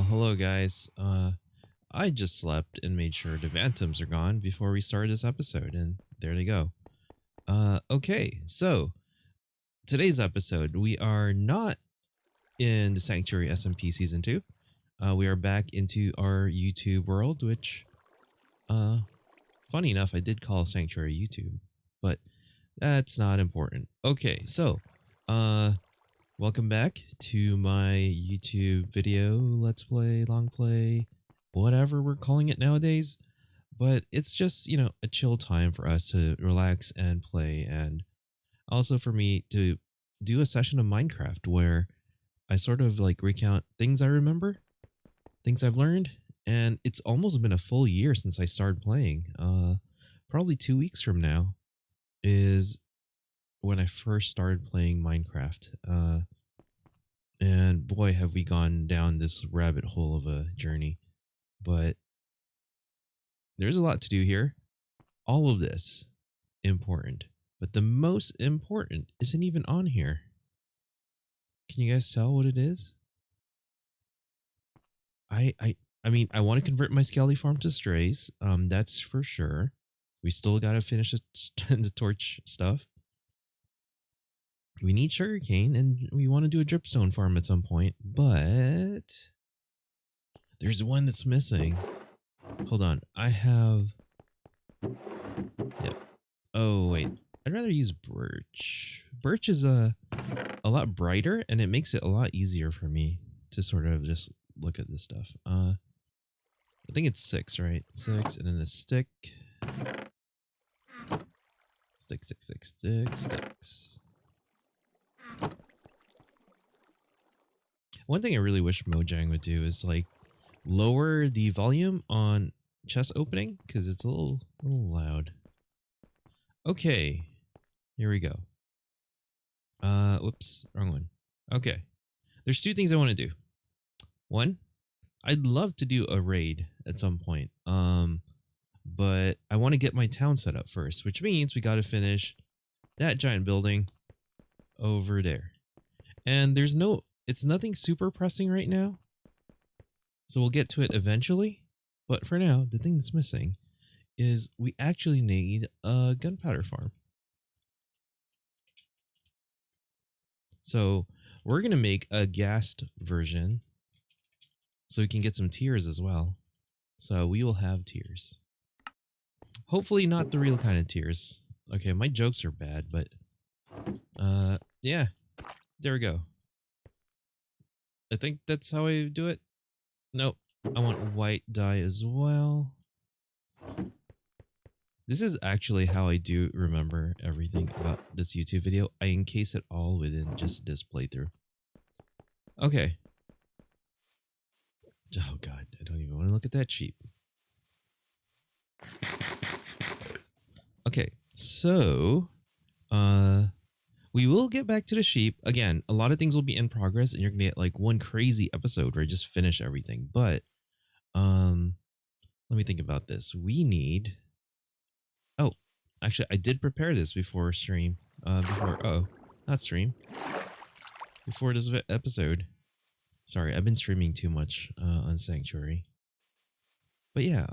Well, hello guys. I just slept and made sure the phantoms are gone before we started this episode, and there they go. Okay, so today's episode, we are not in the Sanctuary SMP Season 2. We are back into our YouTube world, which, funny enough, I did call Sanctuary YouTube, but that's not important. Okay, so, welcome back to my YouTube video, let's play, long play, whatever we're calling it nowadays. But it's just, a chill time for us to relax and play, and also for me to do a session of Minecraft where I sort of like recount things I remember, things I've learned, and it's almost been a full year since I started playing. Probably 2 weeks from now is when I first started playing Minecraft. And boy, have we gone down this rabbit hole of a journey. But there's a lot to do here. All of this important. But the most important isn't even on here. Can you guys tell what it is? I mean, I want to convert my Skelly farm to strays. That's for sure. We still gotta finish the torch stuff. We need sugarcane, and we want to do a dripstone farm at some point, but there's one that's missing. Hold on, I have... Yep. Oh, wait. I'd rather use birch. Birch is a lot brighter, and it makes it a lot easier for me to sort of just look at this stuff. I think it's 6, right? 6, and then a stick. Stick, sticks. One thing I really wish Mojang would do is like lower the volume on chest opening because it's a little loud. Okay, here we go. Whoops, wrong one. Okay, there's 2 things I want to do. One, I'd love to do a raid at some point. But I want to get my town set up first, which means we got to finish that giant building over there. And it's nothing super pressing right now. So we'll get to it eventually. But for now, the thing that's missing is we actually need a gunpowder farm. So we're going to make a Ghast version so we can get some tiers as well. So we will have tiers. Hopefully not the real kind of tiers. Okay, my jokes are bad, but yeah, there we go. I think that's how I do it. Nope, I want white dye as well. This is actually how I do remember everything about this YouTube video. I encase it all within just this playthrough. Okay. Oh god, I don't even want to look at that sheep. Okay, so we will get back to the sheep. Again, a lot of things will be in progress and you're gonna get like one crazy episode where I just finish everything. But let me think about this. We need... Oh, actually I did prepare this before stream. Not stream. Before this episode. Sorry, I've been streaming too much on Sanctuary. But yeah,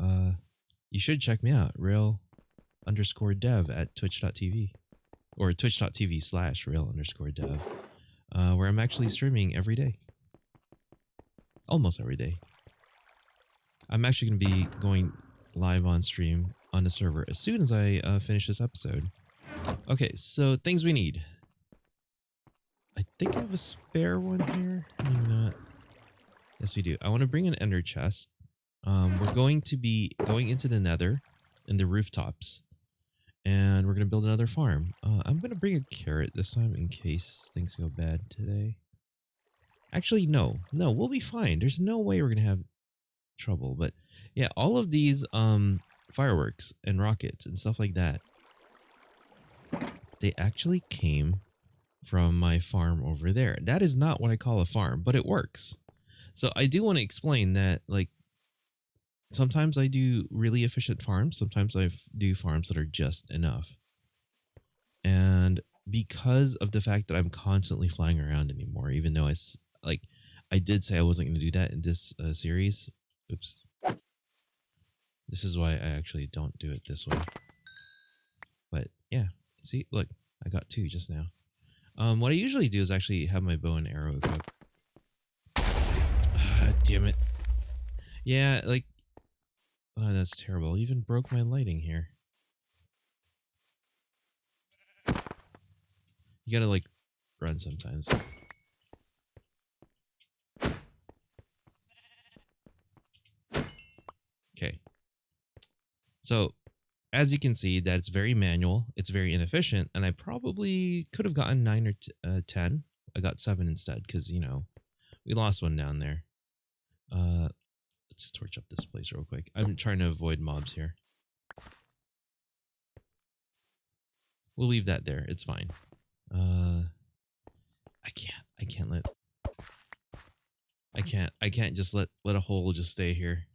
you should check me out. Real_dev at twitch.tv or twitch.tv/real_dev, where I'm actually streaming every day. Almost every day. I'm actually going to be going live on stream on the server as soon as I finish this episode. Okay, so things we need. I think I have a spare one here. Maybe not. Yes, we do. I want to bring an ender chest. We're going to be going into the nether in the rooftops. And we're going to build another farm. I'm going to bring a carrot this time in case things go bad today. Actually, no. No, we'll be fine. There's no way we're going to have trouble. But yeah, all of these fireworks and rockets and stuff like that, they actually came from my farm over there. That is not what I call a farm, but it works. So I do want to explain that, like, sometimes I do really efficient farms. Sometimes I do farms that are just enough. And because of the fact that I'm constantly flying around anymore, even though I did say I wasn't going to do that in this series. Oops. This is why I actually don't do it this way. But yeah, see, look, I got 2 just now. What I usually do is actually have my bow and arrow equipped. Ah, damn it. Yeah, like, oh, that's terrible. Even broke my lighting here. You gotta like run sometimes. Okay. So, as you can see, that it's very manual, it's very inefficient, and I probably could have gotten 9 or 10. I got 7 instead because, you know, we lost one down there. Let's torch up this place real quick. I'm trying to avoid mobs here. We'll leave that there. It's fine. I can't just let a hole just stay here.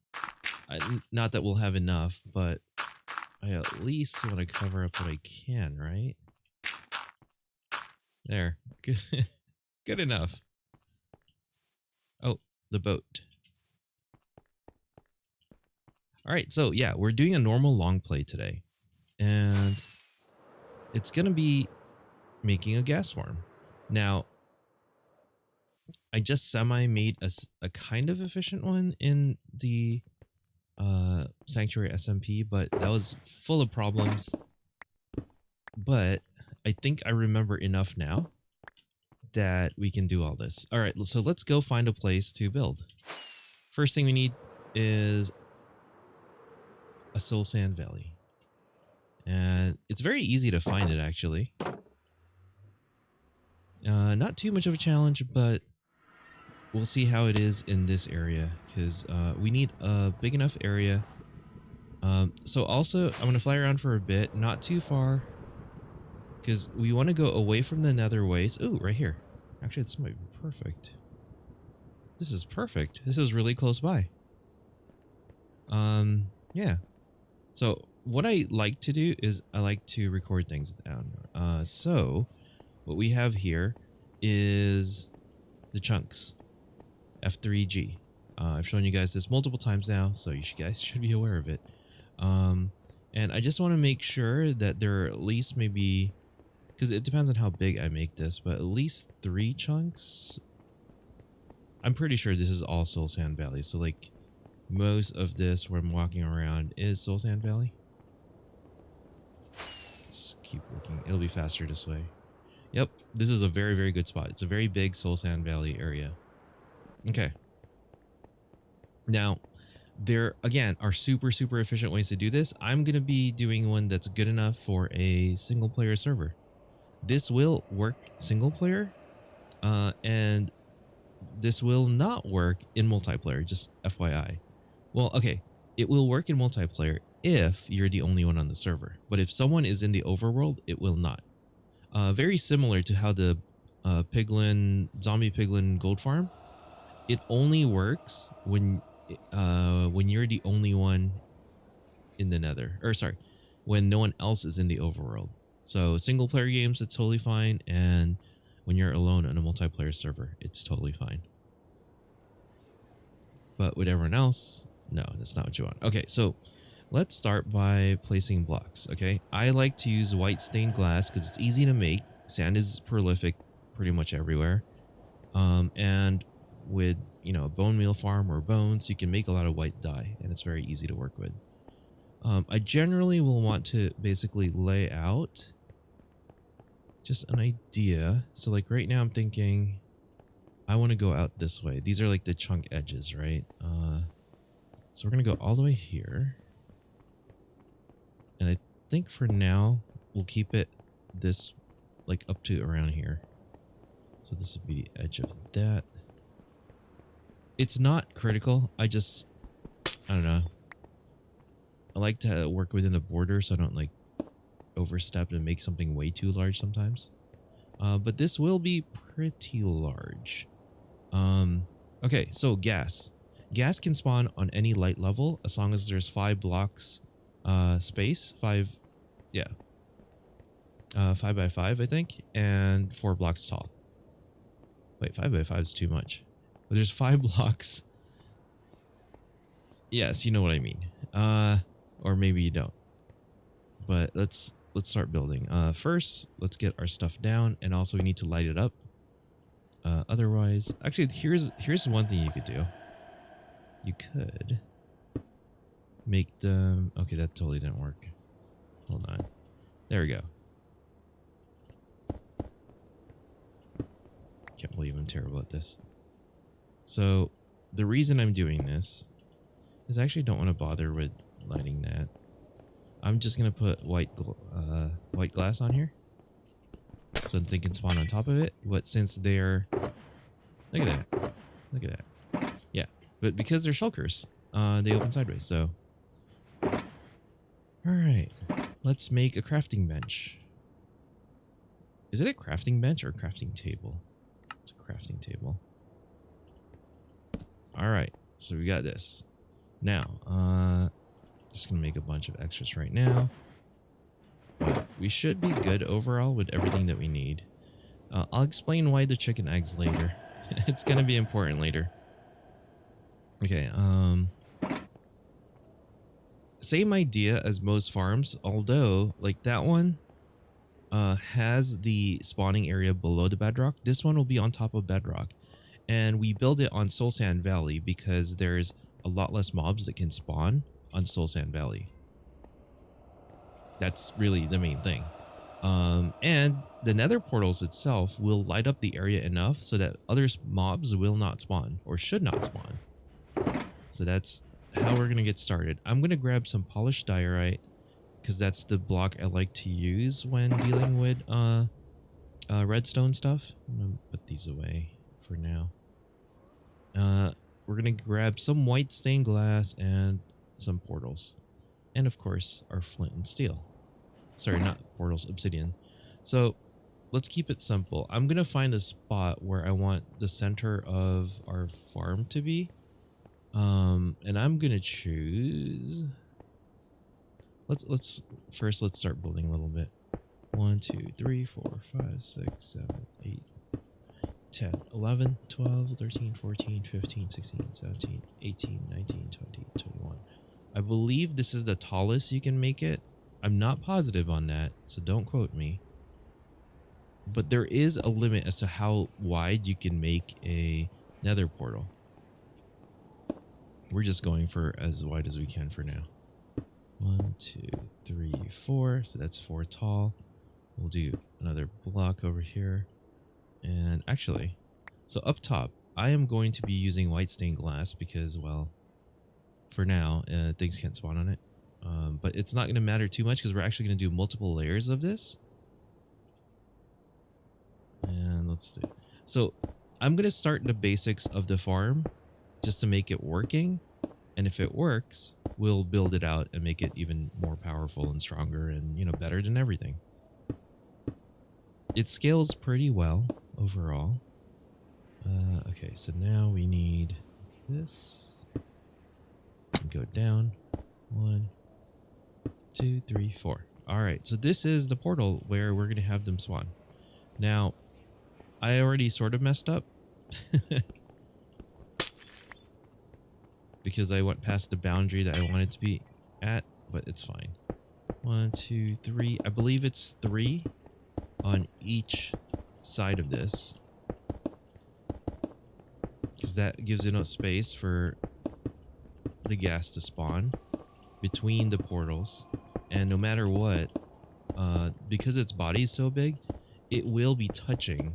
Not that we'll have enough, but I at least want to cover up what I can, right? There. Good enough. Oh, the boat. All right, so yeah, we're doing a normal long play today. And it's going to be making a gas farm. Now, I just semi-made a kind of efficient one in the Sanctuary SMP, but that was full of problems. But I think I remember enough now that we can do all this. All right, so let's go find a place to build. First thing we need is a soul sand valley. And it's very easy to find it, actually. Not too much of a challenge, but we'll see how it is in this area, because we need a big enough area. So also, I'm going to fly around for a bit, not too far, because we want to go away from the nether ways. Ooh, right here. Actually, this might be perfect. This is perfect. This is really close by. Yeah. So what I like to do is I like to record things down. So what we have here is the chunks, F3G. I've shown you guys this multiple times now, so you guys should be aware of it. And I just want to make sure that there are at least maybe, because it depends on how big I make this, but at least 3 chunks. I'm pretty sure this is all Soul Sand Valley. So like most of this where I'm walking around is Soul Sand Valley. Let's keep looking. It'll be faster this way. Yep, this is a very, very good spot. It's a very big Soul Sand Valley area. Okay. Now, there, again, are super, super efficient ways to do this. I'm going to be doing one that's good enough for a single player server. This will work single player, and this will not work in multiplayer, just FYI. Well, okay, it will work in multiplayer if you're the only one on the server. But if someone is in the overworld, it will not. Very similar to how the zombie piglin gold farm, it only works when you're the only one in the nether. Or sorry, when no one else is in the overworld. So single player games, it's totally fine. And when you're alone on a multiplayer server, it's totally fine. But with everyone else, no, that's not what you want. Okay, so let's start by placing blocks, okay? I like to use white stained glass because it's easy to make. Sand is prolific pretty much everywhere. And with, you know, a bone meal farm or bones, you can make a lot of white dye, and it's very easy to work with. I generally will want to basically lay out just an idea. So like right now I'm thinking I want to go out this way. These are like the chunk edges, right? So we're going to go all the way here. And I think for now we'll keep it this like up to around here. So this would be the edge of that. It's not critical. I don't know. I like to work within a border so I don't like overstep and make something way too large sometimes. But this will be pretty large. Okay, so gas. Gas can spawn on any light level as long as there's 5 blocks space. 5 5 by 5, I think, and 4 blocks tall. Wait, 5 by 5 is too much. But there's 5 blocks. Yes, you know what I mean. Or maybe you don't. But let's start building. First, let's get our stuff down, and also we need to light it up. Otherwise, actually, here's one thing you could do. You could make them. Okay, that totally didn't work. Hold on. There we go. Can't believe I'm terrible at this. So the reason I'm doing this is I actually don't want to bother with lighting that. I'm just gonna put white glass on here, so they can spawn on top of it. But since they're, look at that, yeah. But because they're shulkers, they open sideways. So, all right, let's make a crafting bench. Is it a crafting bench or a crafting table? It's a crafting table. All right, so we got this. Now, just gonna make a bunch of extras right now. But we should be good overall with everything that we need. I'll explain why the chicken eggs later. It's gonna be important later. Okay, same idea as most farms, although like that one has the spawning area below the bedrock. This one will be on top of bedrock. And we build it on Soul Sand Valley because there's a lot less mobs that can spawn on Soul Sand Valley. That's really the main thing. And the nether portals itself will light up the area enough so that other mobs will not spawn or should not spawn. So that's how we're going to get started. I'm going to grab some polished diorite because that's the block I like to use when dealing with redstone stuff. I'm going to put these away for now. We're going to grab some white stained glass and some portals. And of course, our flint and steel. Sorry, not portals, obsidian. So let's keep it simple. I'm going to find a spot where I want the center of our farm to be. And I'm going to choose... Let's start building a little bit. 1, 2, 3, 4, 5, 6, 7, 8, 10, 11, 12, 13, 14, 15, 16, 17, 18, 19, 20, 21. I believe this is the tallest you can make it. I'm not positive on that, so don't quote me. But there is a limit as to how wide you can make a nether portal. We're just going for as wide as we can for now. 1, 2, 3, 4. So that's 4 tall. We'll do another block over here. And actually, so up top, I am going to be using white stained glass because, well, for now, things can't spawn on it. But it's not going to matter too much because we're actually going to do multiple layers of this. And let's do. So I'm going to start the basics of the farm just to make it working. And if it works, we'll build it out and make it even more powerful and stronger and, you know, better than everything. It scales pretty well overall. Okay, so now we need this. Go down. 1, 2, 3, 4. All right, so this is the portal where we're going to have them spawn. Now, I already sort of messed up. Because I went past the boundary that I wanted to be at, but it's fine. 1, 2, 3. I believe it's 3 on each side of this. Because that gives enough space for the ghast to spawn between the portals. And no matter what, because its body is so big, it will be touching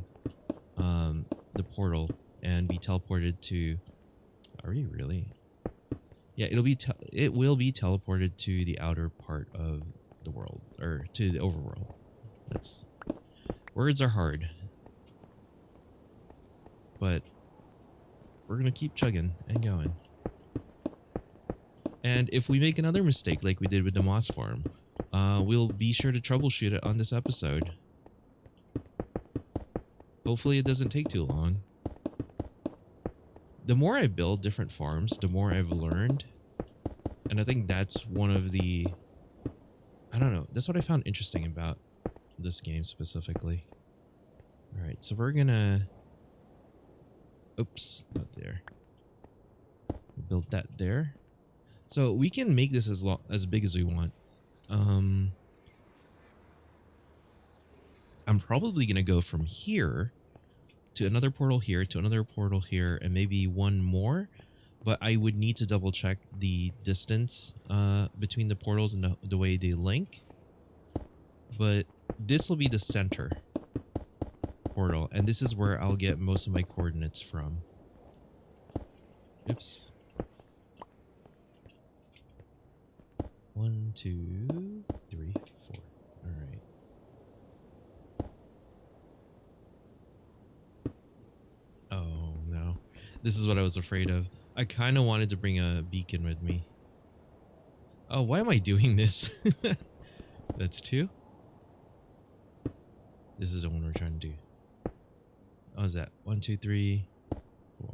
the portal and be teleported to... Are we really? Yeah, it will be teleported to the outer part of the world, or to the overworld. That's... Words are hard. But we're going to keep chugging and going. And if we make another mistake like we did with the moss farm, we'll be sure to troubleshoot it on this episode. Hopefully it doesn't take too long. The more I build different farms, the more I've learned. And I think that's one of the... I don't know. That's what I found interesting about this game specifically. Alright, so we're gonna Oops, not there. Build that there. So we can make this as big as we want. I'm probably gonna go from here to another portal here to another portal here and maybe one more, but I would need to double check the distance between the portals and the way they link. But this will be the center portal, and this is where I'll get most of my coordinates from. Oops. 1, 2, 3, 4. All right. Oh no, this is what I was afraid of. I kind of wanted to bring a beacon with me. Oh, why am I doing this? That's 2. This is the one we're trying to do. What was that? 1, 2, 3, 4,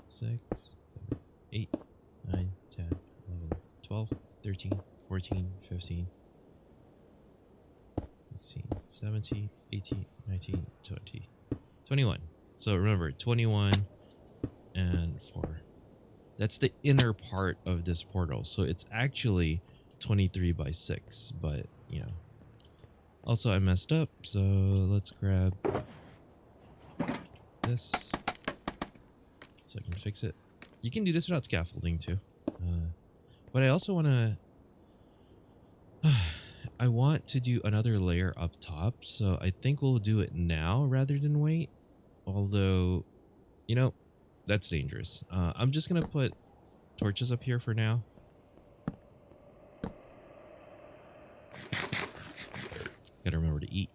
6, 7, 8, 9, 10, 11, 12, 13, 14, 15, 16, 17, 18, 19, 20, 21. So remember, 21 and 4. That's the inner part of this portal. So it's actually 23 by 6, but you know. Also, I messed up, so let's grab this so I can fix it. You can do this without scaffolding too. But I also want to... I want to do another layer up top, so I think we'll do it now rather than wait. Although, you know, that's dangerous. I'm just going to put torches up here for now. Gotta remember to eat.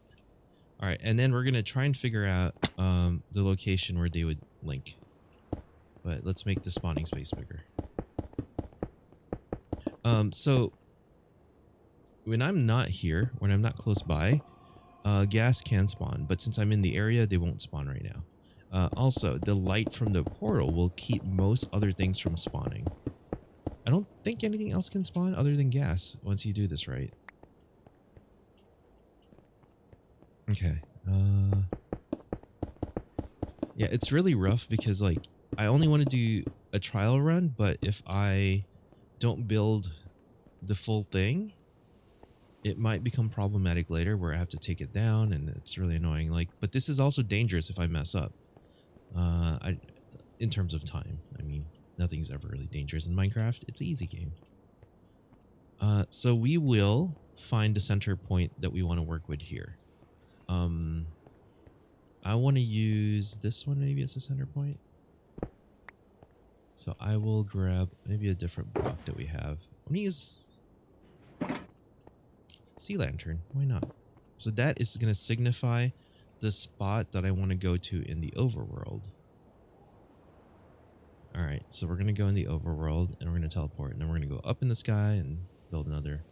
All right, and then we're gonna try and figure out the location where they would link. But let's make the spawning space bigger. So when I'm not here, when I'm not close by, ghast can spawn. But since I'm in the area, they won't spawn right now. Also, the light from the portal will keep most other things from spawning. I don't think anything else can spawn other than ghast once you do this right. Okay. Yeah, it's really rough because like I only want to do a trial run, but if I don't build the full thing, it might become problematic later where I have to take it down and it's really annoying. Like, but this is also dangerous if I mess up. In terms of time, I mean, nothing's ever really dangerous in Minecraft. It's an easy game. So we will find a center point that we want to work with here. I want to use this one maybe as a center point. So I will grab maybe a different block that we have. I'm going to use sea lantern. Why not? So that is going to signify the spot that I want to go to in the overworld. All right, so we're going to go in the overworld and we're going to teleport, and then we're going to go up in the sky and build another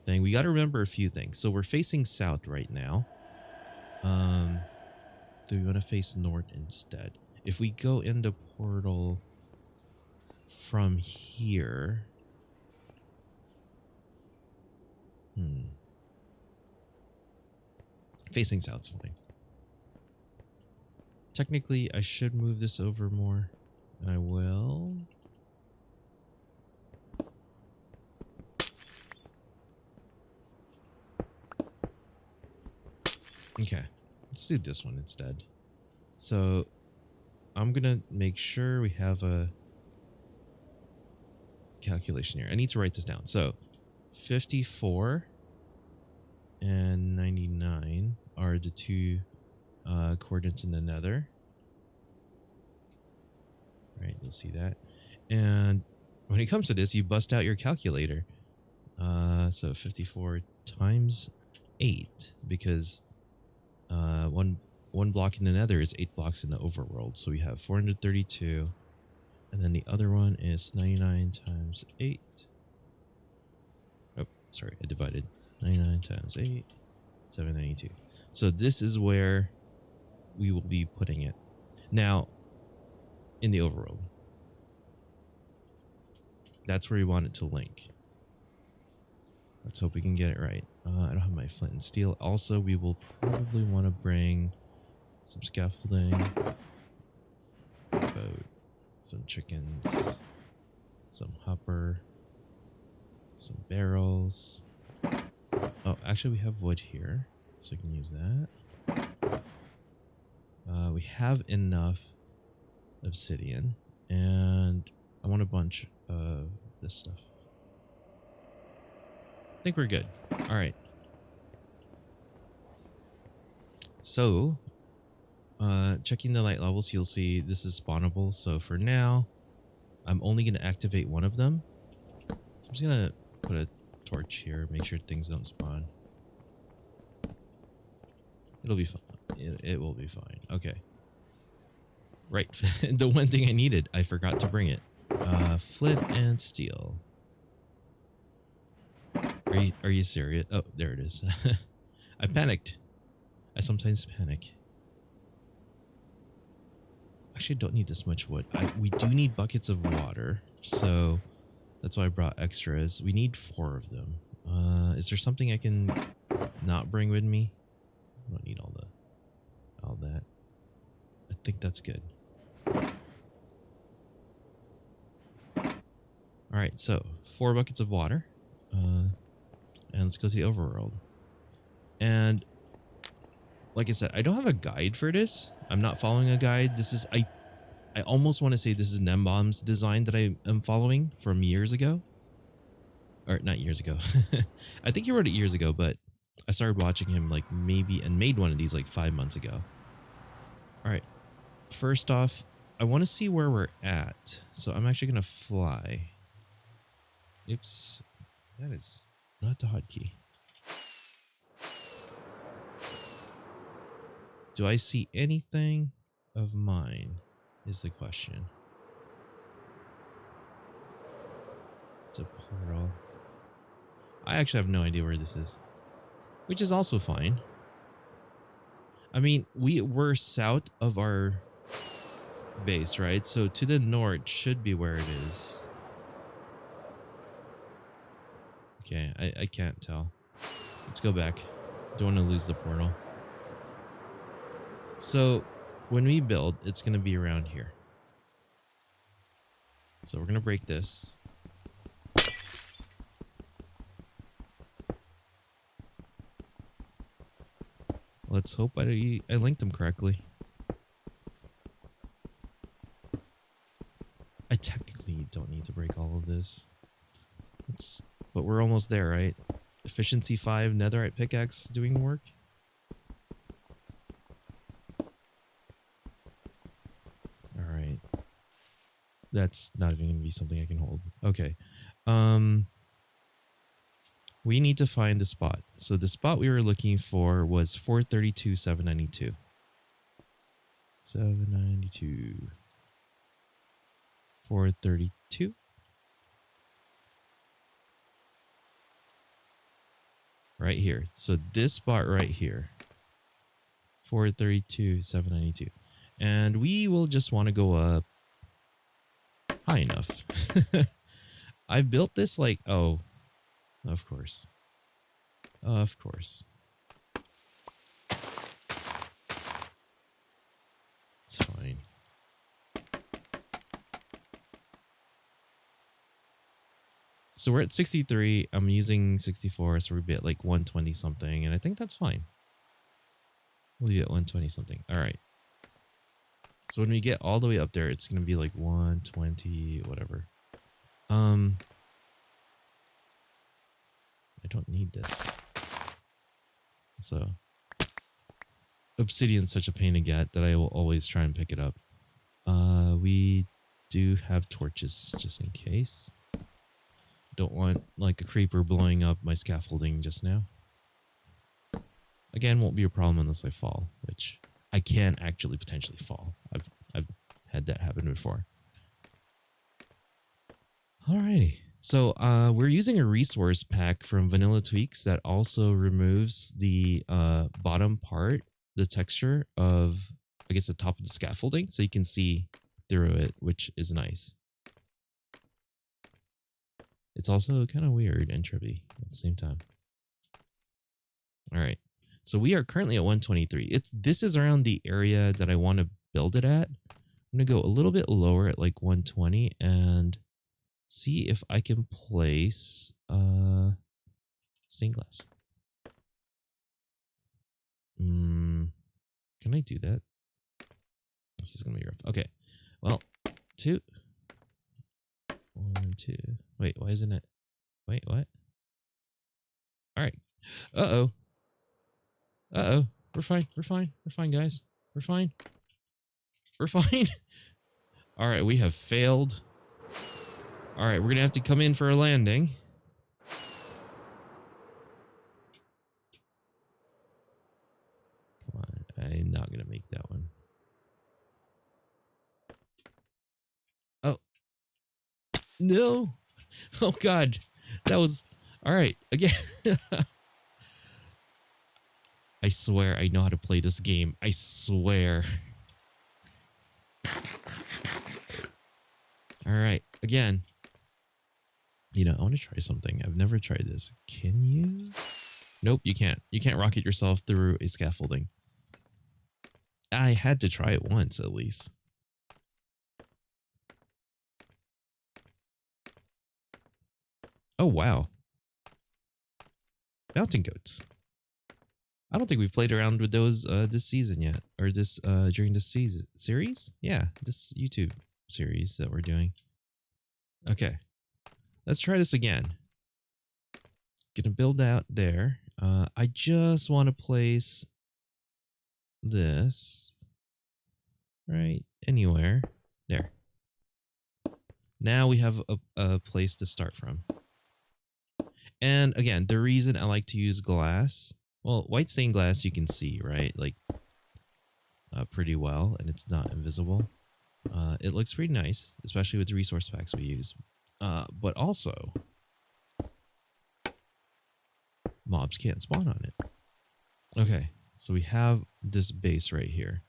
thing. We got to remember a few things. So we're facing south right now. Do we want to face north instead? If we go into portal from here, facing south's fine. Technically, I should move this over more, and I will. Okay, let's do this one instead. So I'm gonna make sure we have a calculation here. I need to write this down. So 54 and 99 are the two coordinates in the nether. Right, you'll see that. And when it comes to this, you bust out your calculator. So 54 times 8, because one block in the nether is 8 blocks in the overworld. So we have 432. And then the other one is 99 times 8. Oh, sorry, I divided. 99 times 8, 792. So this is where we will be putting it. Now, in the overworld. That's where we want it to link. Let's hope we can get it right. I don't have my flint and steel. Also, we will probably want to bring some scaffolding. about some chickens, some hopper, some barrels. Oh, actually we have wood here, so I can use that. We have enough obsidian, and I want a bunch of this stuff. I think we're good. All right. So, checking the light levels, you'll see this is spawnable. So for now, I'm only going to activate one of them. So I'm just going to put a torch here, make sure things don't spawn. It'll be fine. It will be fine. Okay. Right. The one thing I needed, I forgot to bring it. Flint and steel. Are you serious? Oh, there it is. I panicked. I sometimes panic. Actually, don't need this much wood. We do need buckets of water, so that's why I brought extras. We need 4 of them. Is there something I can not bring with me? I don't need all that. I think that's good. All right, so 4 buckets of water, and let's go to the overworld. And like I said, I don't have a guide for this. I'm not following a guide. This is I almost want to say this is Nembom's design that I am following from years ago. Or not years ago. I think he wrote it years ago, but I started watching him like maybe and made one of these like 5 months ago. All right. First off, I want to see where we're at. So I'm actually going to fly. Oops. That is not the hotkey. Do I see anything of mine is the question. It's a portal. I actually have no idea where this is, which is also fine. I mean, we're south of our base, right? So to the north should be where it is. Okay, I can't tell. Let's go back. Don't want to lose the portal. So when we build, it's going to be around here. So we're going to break this. Let's hope I linked them correctly. I technically don't need to break all of this. But we're almost there, right? Efficiency 5, netherite pickaxe doing work. Alright. That's not even going to be something I can hold. Okay. We need to find a spot. So the spot we were looking for was 432, 792. 792. 432. Right here. So this spot right here. 432, 792. And we will just want to go up high enough. I built this like, oh, of course. Of course. It's fine. So we're at 63. I'm using 64, so we'll be at like 120 something, and I think that's fine. We'll be at 120 something. All right. So when we get all the way up there, it's going to be like 120, whatever. I don't need this. So obsidian's such a pain to get that I will always try and pick it up. We do have torches just in case. Don't want like a creeper blowing up my scaffolding just now. Again, won't be a problem unless I fall, which I can actually potentially fall. I've had that happen before. Alrighty. So we're using a resource pack from Vanilla Tweaks that also removes the bottom part, the texture of, I guess, the top of the scaffolding, so you can see through it, which is nice. It's also kind of weird and trippy at the same time. All right. So we are currently at 123. This is around the area that I want to build it at. I'm going to go a little bit lower at like 120 and see if I can place stained glass. Can I do that? This is going to be rough. Okay. Well, 2. 1, 2. Wait, why isn't it? Wait, what? All right. Uh-oh. Uh-oh. We're fine. We're fine. We're fine, guys. We're fine. We're fine. All right, we have failed. All right, we're going to have to come in for a landing. Come on. I'm not going to make that one. Oh. No. Oh, God. That was... All right, again. I swear I know how to play this game. I swear. All right, again. You know, I want to try something. I've never tried this. Can you? Nope, you can't. You can't rocket yourself through a scaffolding. I had to try it once, at least. Oh, wow. Mountain goats. I don't think we've played around with those this season yet. Or this during this series? Yeah, this YouTube series that we're doing. Okay. Let's try this again. Gonna build out there. I just want to place this right anywhere. There. Now we have a place to start from. And again, the reason I like to use glass, well, white stained glass you can see, right? Like pretty well, and it's not invisible. It looks pretty nice, especially with the resource packs we use. But also, mobs can't spawn on it. Okay, so we have this base right here.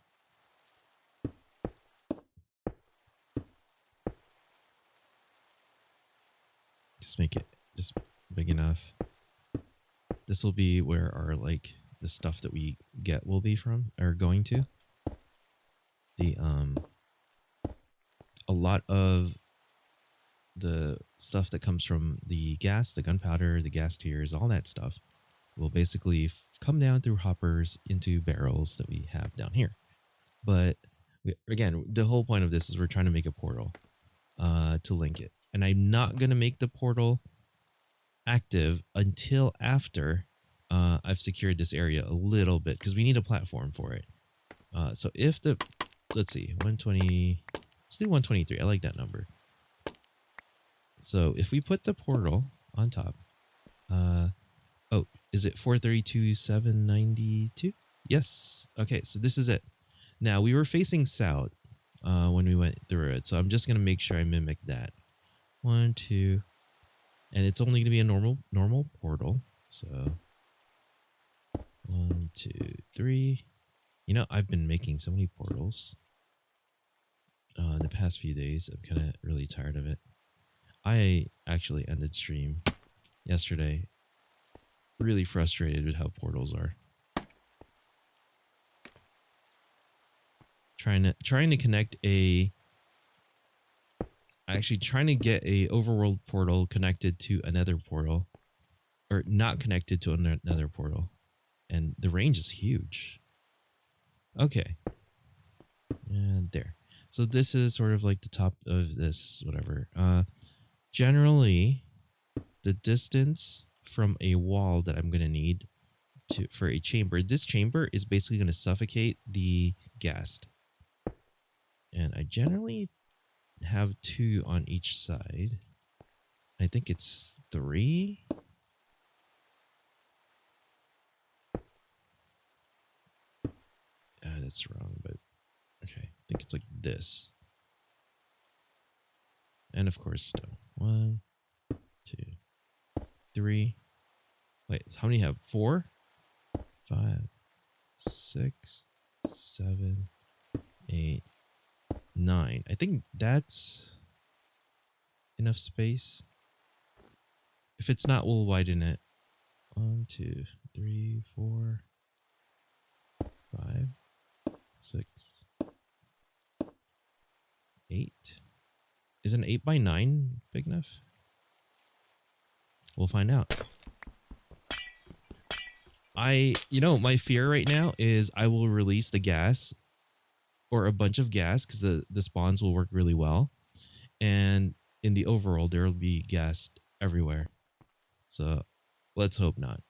Just make it just big enough. This will be where our, like, the stuff that we get will be from, or going to. The, a lot of the stuff that comes from the gas, the gunpowder, the gas tiers, all that stuff will basically come down through hoppers into barrels that we have down here. But again, the whole point of this is we're trying to make a portal to link it. And I'm not going to make the portal active until after I've secured this area a little bit, because we need a platform for it. So if the, let's see, 120, let's do 123. I like that number. So if we put the portal on top, oh, is it 432,792? Yes. Okay, so this is it. Now, we were facing south when we went through it, so I'm just going to make sure I mimic that. 1, 2, and it's only going to be a normal portal. So 1, 2, 3. You know, I've been making so many portals in the past few days. I'm kind of really tired of it. I actually ended stream yesterday. Really frustrated with how portals are. Trying to connect a, actually trying to get a overworld portal connected to another portal, or not connected to another portal, and the range is huge. Okay, and there. So this is sort of like the top of this whatever. Generally, the distance from a wall that I'm gonna need for a chamber. This chamber is basically gonna suffocate the ghast. And I generally have 2 on each side. I think it's 3. That's wrong, but okay. I think it's like this. And of course, stone. 1, 2, 3. Wait, so how many have? 4, 5, 6, 7, 8, 9. I think that's enough space. If it's not, we'll widen it. 1, 2, 3, 4, 5, 6. 8? Is an 8 by 9 big enough? We'll find out. My fear right now is I will release the gas or a bunch of gas because the spawns will work really well. And in the overworld, there will be gas everywhere. So let's hope not.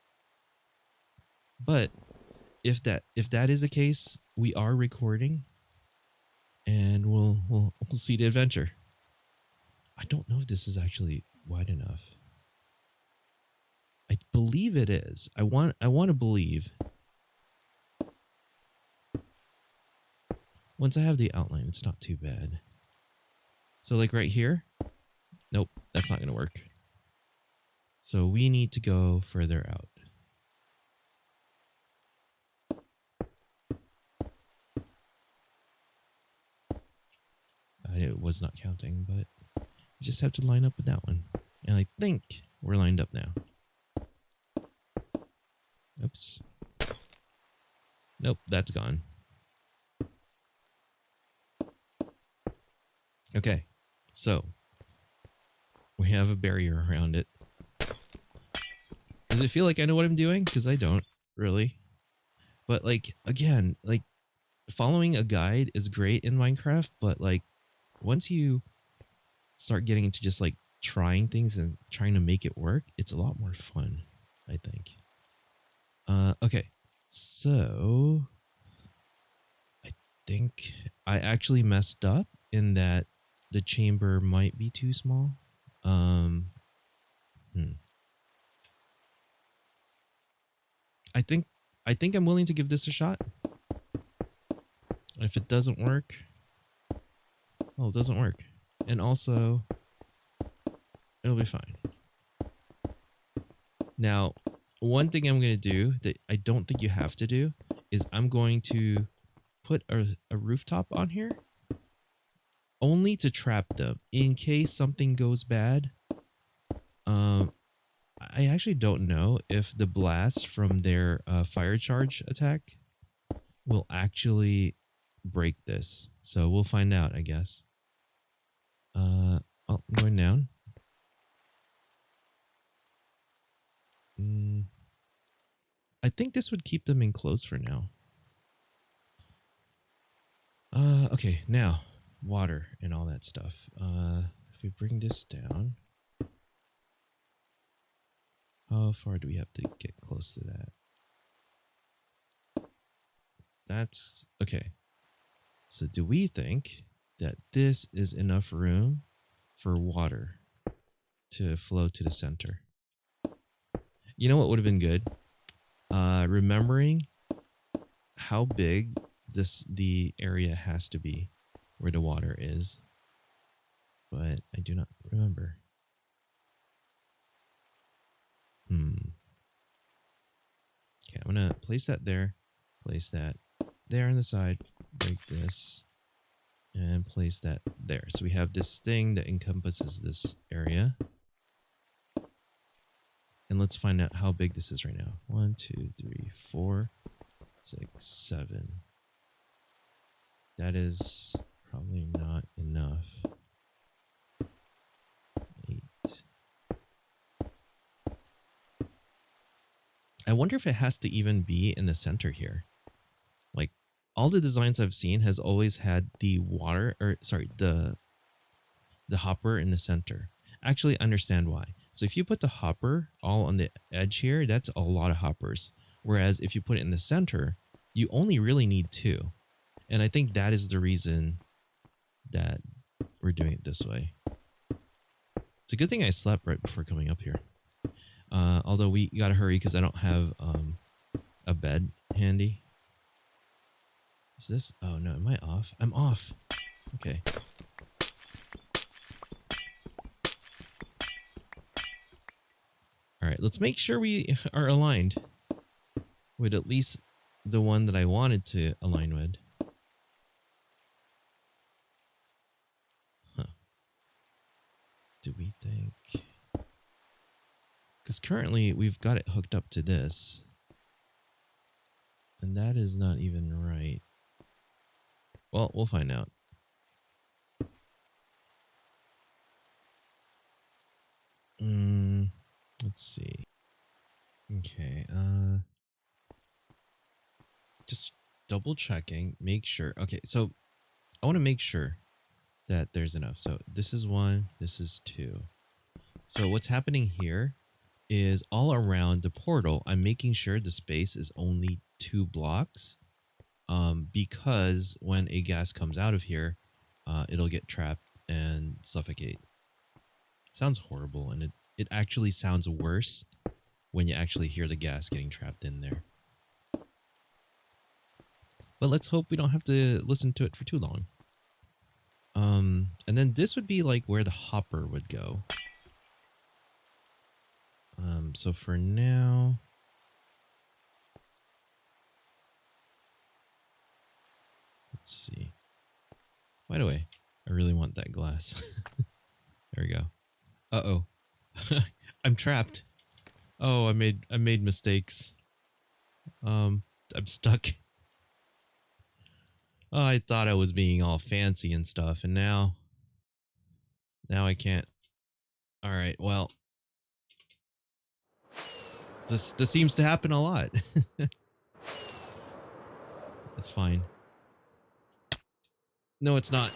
But if that is the case, we are recording and we'll see the adventure. I don't know if this is actually wide enough. I believe it is. I want to believe. Once I have the outline, it's not too bad. So like right here, nope, that's not going to work. So we need to go further out. I was not counting, but you just have to line up with that one. And I think we're lined up now. Oops. Nope, that's gone. Okay, so we have a barrier around it. Does it feel like I know what I'm doing? Because I don't, really. But like, again, like following a guide is great in Minecraft, but like once you start getting into just like trying things and trying to make it work, it's a lot more fun, I think. Okay, so I think I actually messed up in that the chamber might be too small. I think I'm willing to give this a shot. If it doesn't work, well, it doesn't work. And also, it'll be fine. Now, one thing I'm going to do that I don't think you have to do is I'm going to put a rooftop on here only to trap them in case something goes bad. I actually don't know if the blast from their fire charge attack will actually break this. So we'll find out, I guess. Oh, I'm going down. I think this would keep them enclosed for now. Okay, now water and all that stuff. If we bring this down, how far do we have to get close to that? That's okay. So do we think that this is enough room for water to flow to the center? You know what would have been good? Remembering how big the area has to be where the water is, but I do not remember. Okay, I'm gonna place that there, place that there on the side, break this, and place that there. So we have this thing that encompasses this area. And let's find out how big this is right now. 1, 2, 3, 4, 6, 7. That is probably not enough. 8. I wonder if it has to even be in the center here. Like all the designs I've seen has always had the water, or sorry, the hopper in the center. Actually, understand why. So if you put the hopper all on the edge here, that's a lot of hoppers. Whereas if you put it in the center, you only really need 2. And I think that is the reason that we're doing it this way. It's a good thing I slept right before coming up here. Although we gotta hurry because I don't have a bed handy. Is this? Oh no, am I off? I'm off. Okay. All right, let's make sure we are aligned with at least the one that I wanted to align with. Huh. Do we think? Because currently we've got it hooked up to this. And that is not even right. Well, we'll find out. Let's see. Okay, just double checking, make sure. Okay, so I want to make sure that there's enough. So this is 1, this is 2. So what's happening here is all around the portal, I'm making sure the space is only 2 blocks. Because when a gas comes out of here, it'll get trapped and suffocate. Sounds horrible, and it actually sounds worse when you actually hear the gas getting trapped in there. But let's hope we don't have to listen to it for too long. And then this would be like where the hopper would go. So for now, let's see. By the way, I really want that glass. There we go. Uh-oh. I'm trapped. Oh, I made mistakes. I'm stuck. Oh, I thought I was being all fancy and stuff, and now I can't. All right, well, this seems to happen a lot. That's fine. No, it's not.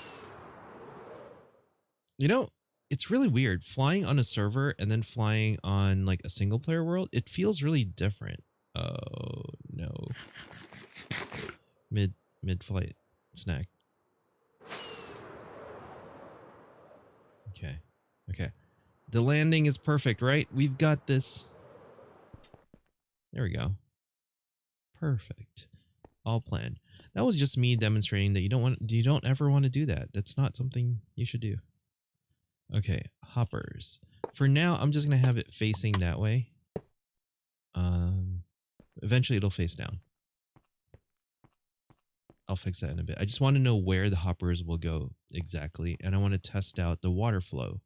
You know, it's really weird flying on a server and then flying on like a single player world. It feels really different. Oh no. Mid-flight snack. Okay. Okay. The landing is perfect, right? We've got this. There we go. Perfect. All planned. That was just me demonstrating that you don't ever want to do that. That's not something you should do. Okay, hoppers. For now, I'm just going to have it facing that way. Eventually it'll face down. I'll fix that in a bit. I just want to know where the hoppers will go exactly, and I want to test out the water flow.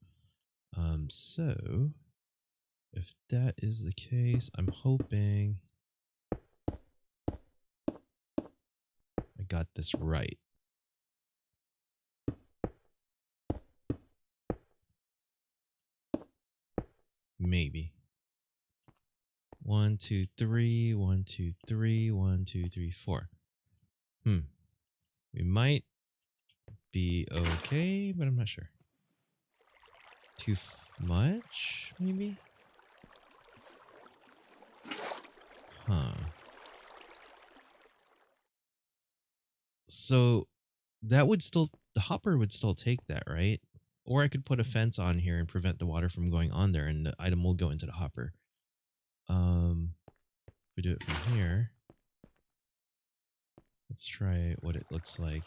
So if that is the case, I'm hoping I got this right. Maybe. 1, 2, 3, 1, 2, 3, 1, 2, 3, 4. We might be okay, but I'm not sure. Too much, maybe? Huh. So that would still, the hopper would still take that, right? Or I could put a fence on here and prevent the water from going on there, and the item will go into the hopper. We do it from here. Let's try what it looks like.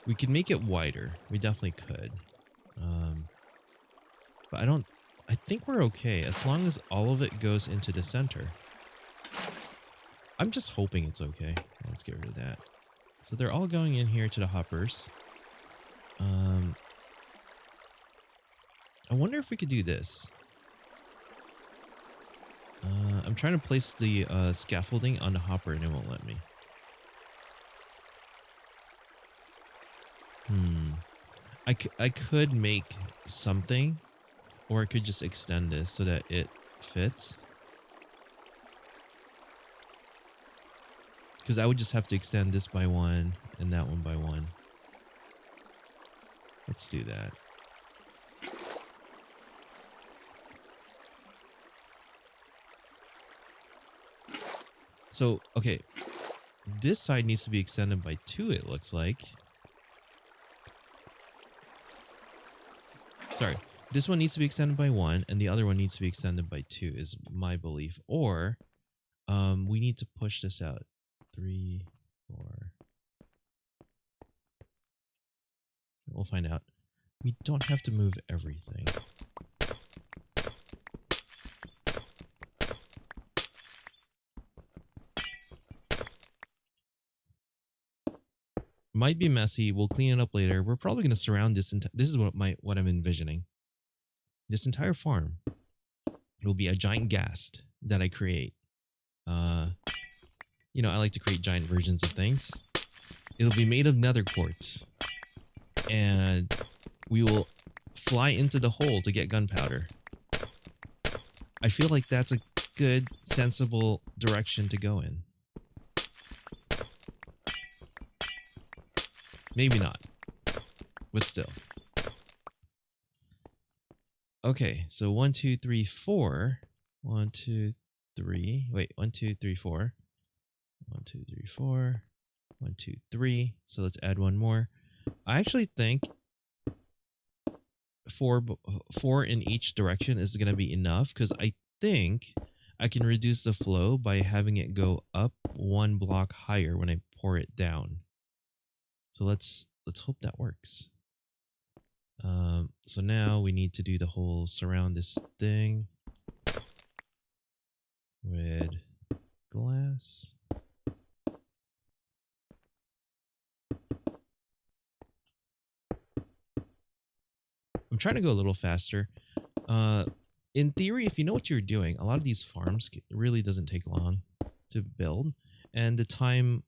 We could make it wider. We definitely could. But I think we're okay as long as all of it goes into the center. I'm just hoping it's okay. Let's get rid of that. So they're all going in here to the hoppers. I wonder if we could do this. I'm trying to place the scaffolding on the hopper and it won't let me. I could make something, or I could just extend this so that it fits. Because I would just have to extend this by 1 and that one by 1. Let's do that. So, okay. This side needs to be extended by 2, it looks like. Sorry. This one needs to be extended by 1, and the other one needs to be extended by 2, is my belief. Or, we need to push this out. 3, 4. We'll find out. We don't have to move everything. Might be messy. We'll clean it up later. We're probably going to surround this. This is what I'm envisioning. This entire farm will be a giant ghast that I create. You know, I like to create giant versions of things. It'll be made of nether quartz. and we will fly into the hole to get gunpowder. I feel like that's a good, sensible direction to go in. Maybe not, but still. Okay, so 1, 2, 3, 4. 1, 2, 3. Wait, 1, 2, 3, 4. 1, 2, 3, 4. 1, 2, 3. So let's add one more. I actually think four in each direction is going to be enough, because I think I can reduce the flow by having it go up one block higher when I pour it down. So let's hope that works. So now we need to do the whole surround this thing with glass. I'm trying to go a little faster. In theory, if you know what you're doing, a lot of these farms really doesn't take long to build, and the time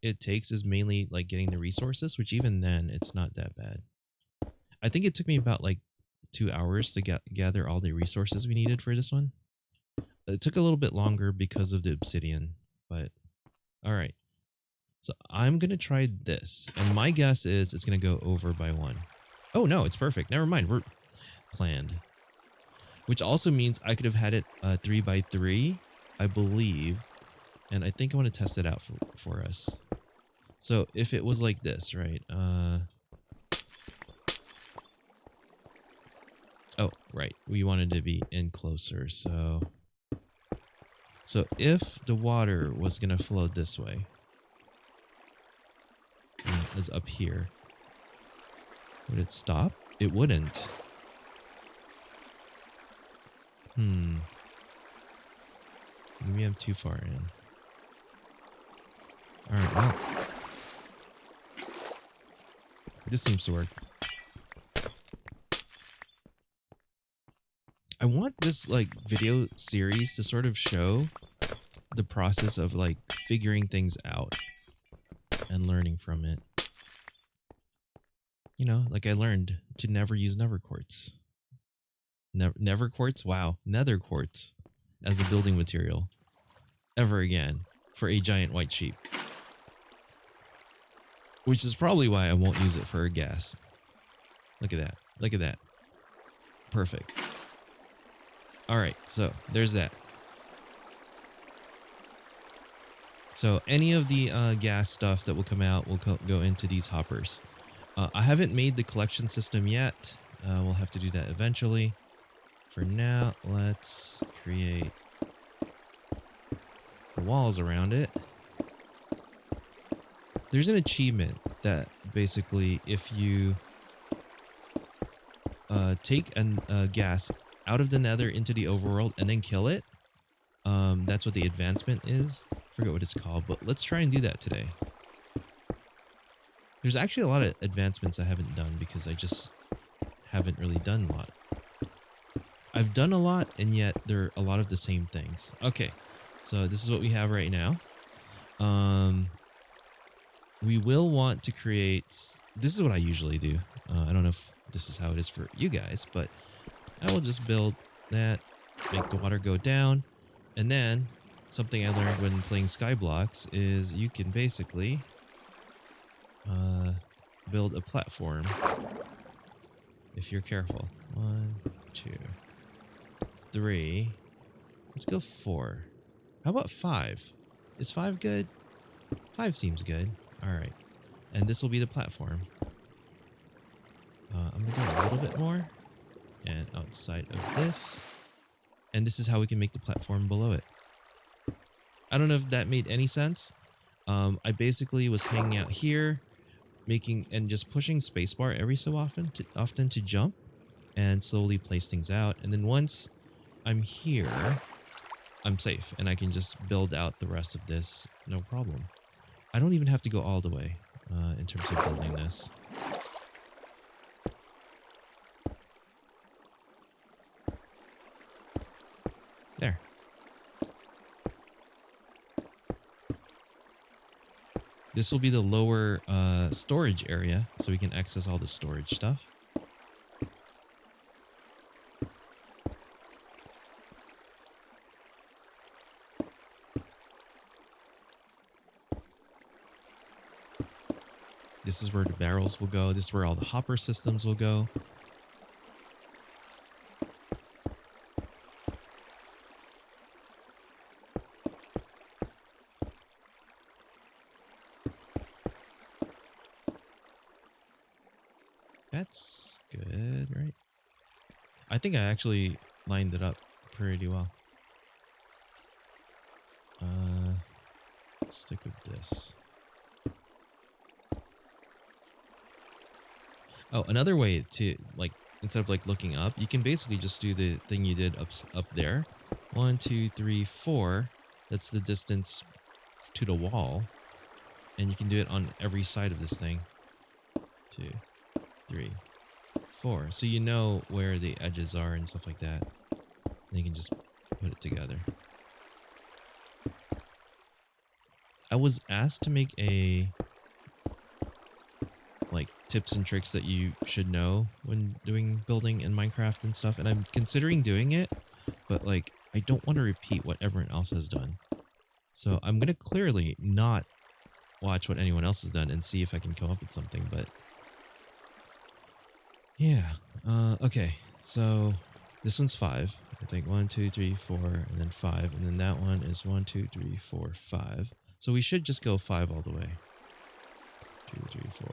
it takes is mainly like getting the resources, which even then it's not that bad. I think it took me about like 2 hours to gather all the resources we needed for this one. It took a little bit longer because of the obsidian, but all right. So I'm going to try this, and my guess is it's going to go over by 1. Oh no, it's perfect. Never mind. We're planned. Which also means I could have had it 3 by 3, I believe. And I think I want to test it out for us. So if it was like this, right? Oh, right. We wanted to be in closer. So if the water was going to flow this way, is up here, would it stop? It wouldn't. Maybe I'm too far in. Alright, well. This seems to work. I want this, like, video series to sort of show the process of, like, figuring things out and learning from it. You know, like I learned to never use nether quartz. Nether quartz? Wow. Nether quartz as a building material ever again for a giant white sheep. Which is probably why I won't use it for a ghast. Look at that. Look at that. Perfect. Alright, so there's that. So any of the ghast stuff that will come out will go into these hoppers. I haven't made the collection system yet. We'll have to do that eventually. For now, let's create the walls around it. There's an achievement that basically if you take a ghast out of the nether into the overworld and then kill it, that's what the advancement is. I forget what it's called, but let's try and do that today. There's actually a lot of advancements I haven't done because I just haven't really done a lot. I've done a lot, and yet they're a lot of the same things. Okay, so this is what we have right now. We will want to create... This is what I usually do. I don't know if this is how it is for you guys, but I will just build that, make the water go down, and then something I learned when playing Skyblocks is you can basically build a platform if you're careful. 1, 2, 3. Let's go 4. How about 5? Is 5 good? 5 seems good. Alright. And this will be the platform. I'm going to go a little bit more. And outside of this. And this is how we can make the platform below it. I don't know if that made any sense. I basically was hanging out here, making and just pushing spacebar every so often to jump and slowly place things out. And then once I'm here, I'm safe and I can just build out the rest of this, no problem. I don't even have to go all the way in terms of building this. There. This will be the lower storage area, so we can access all the storage stuff. This is where the barrels will go. This is where all the hopper systems will go. That's good, right? I think I actually lined it up pretty well. Let's stick with this. Oh, another way to, like, instead of like looking up, you can basically just do the thing you did up there. 1, 2, 3, 4. That's the distance to the wall. And you can do it on every side of this thing. 2, 3, 4. So you know where the edges are and stuff like that. And you can just put it together. I was asked to make a like tips and tricks that you should know when doing building in Minecraft and stuff, and I'm considering doing it, but like I don't want to repeat what everyone else has done. So I'm gonna clearly not watch what anyone else has done and see if I can come up with something, but yeah. Okay, so this one's 5. I think 1, 2, 3, 4, and then 5, and then that one is 1, 2, 3, 4, 5. So we should just go 5 all the way. 2, 3, 4.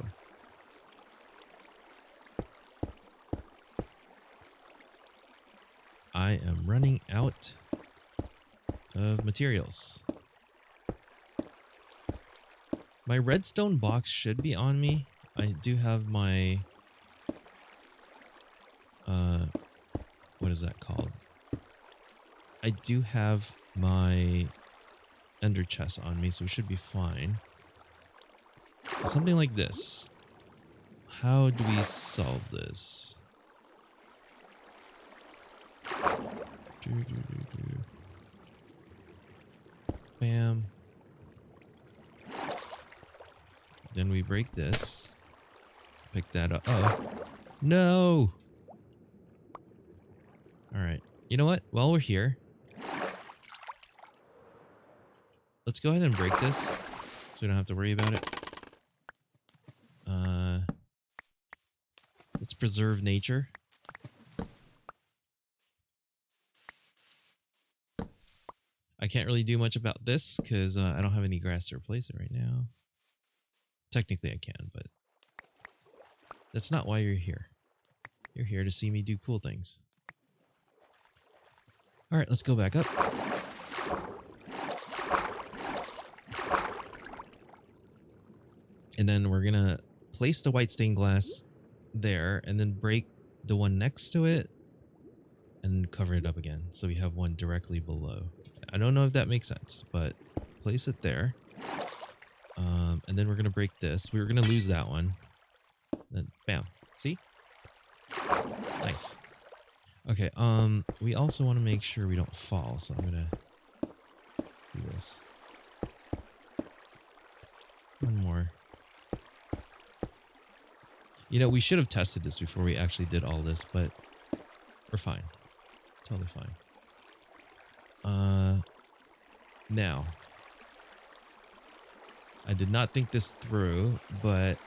I am running out of materials. My redstone box should be on me. I do have my what is that called? I do have my ender chest on me, so we should be fine. So something like this. How do we solve this? Bam. Then we break this. Pick that up. Oh. No! Alright. You know what? While we're here, let's go ahead and break this so we don't have to worry about it. Let's preserve nature. I can't really do much about this because I don't have any grass to replace it right now. Technically I can, but that's not why you're here. You're here to see me do cool things. Alright, let's go back up. And then we're gonna place the white stained glass there and then break the one next to it and cover it up again. So we have one directly below. I don't know if that makes sense, but place it there. And then we're going to break this. We were going to lose that one. Then bam. See? Nice. Okay, we also want to make sure we don't fall, so I'm going to do this. One more. You know, we should have tested this before we actually did all this, but we're fine. Totally fine. Now, I did not think this through, but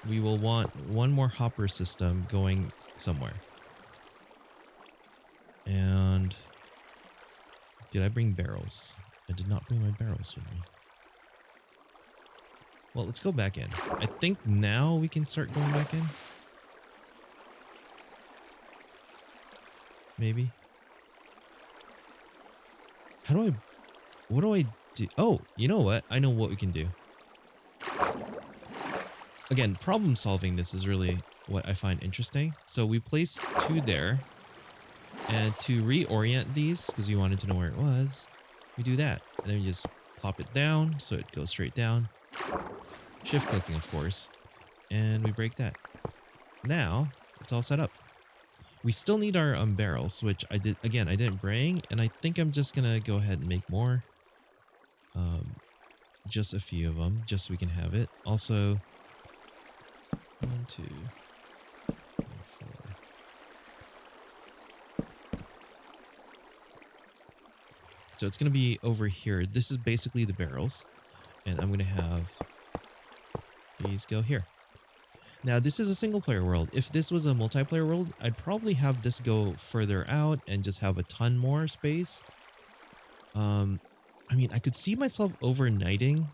we will want one more hopper system going somewhere. And did I bring barrels? I did not bring my barrels with me. Well, let's go back in. I think now we can start going back in. Maybe. What do I do? Oh, you know what? I know what we can do. Again, problem solving this is really what I find interesting. So we place 2 there. And to reorient these, because we wanted to know where it was, we do that. And then we just plop it down so it goes straight down. Shift clicking, of course. And we break that. Now, it's all set up. We still need our barrels, which I didn't bring, and I think I'm just gonna go ahead and make more. just a few of them, just so we can have it. Also, 1, 2, 3, 4. So it's going to be over here. This is basically the barrels. And I'm going to have these go here. Now, this is a single player world. If this was a multiplayer world, I'd probably have this go further out and just have a ton more space. I mean, I could see myself overnighting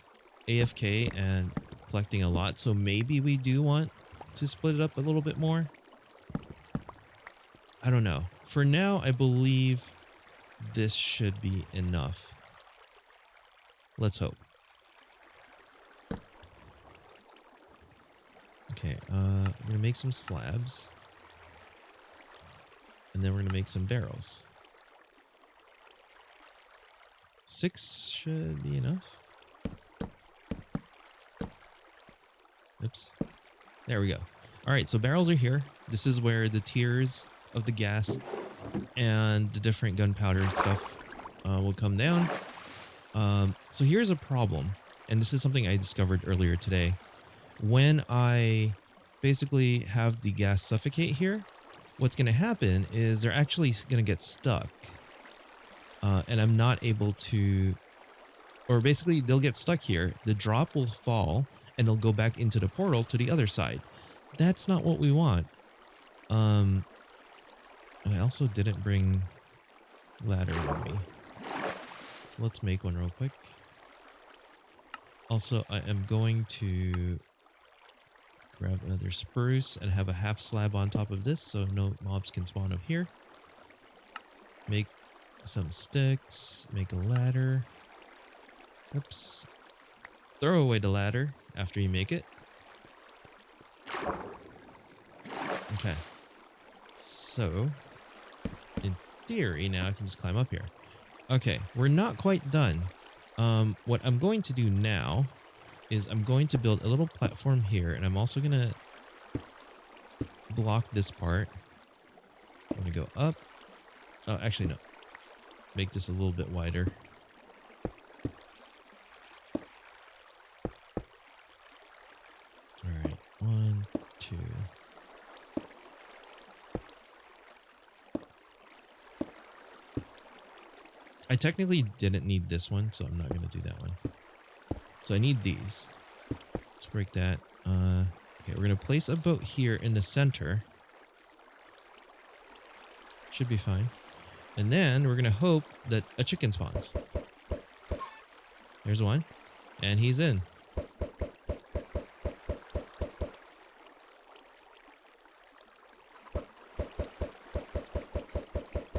AFK and collecting a lot. So maybe we do want to split it up a little bit more. I don't know. For now, I believe this should be enough. Let's hope. Okay, I'm gonna make some slabs. And then we're gonna make some barrels. 6 should be enough. Oops. There we go. Alright, so barrels are here. This is where the tiers of the gas and the different gunpowder and stuff will come down. So here's a problem. And this is something I discovered earlier today. When I basically have the gas suffocate here, what's going to happen is they're actually going to get stuck. And I'm not able to, or basically they'll get stuck here. The drop will fall and they'll go back into the portal to the other side. That's not what we want. And I also didn't bring ladder with me. So let's make one real quick. Also, I am going to grab another spruce and have a half slab on top of this so no mobs can spawn up here. Make some sticks, make a ladder. Oops. Throw away the ladder after you make it. Okay. So, in theory, now I can just climb up here. Okay, we're not quite done. What I'm going to do now is I'm going to build a little platform here, and I'm also going to block this part. I'm going to go up. Oh, actually, no. Make this a little bit wider. All right, 1, 2. I technically didn't need this one, so I'm not going to do that one. So I need these. Let's break that. Okay, we're going to place a boat here in the center. Should be fine. And then we're going to hope that a chicken spawns. There's one. And he's in.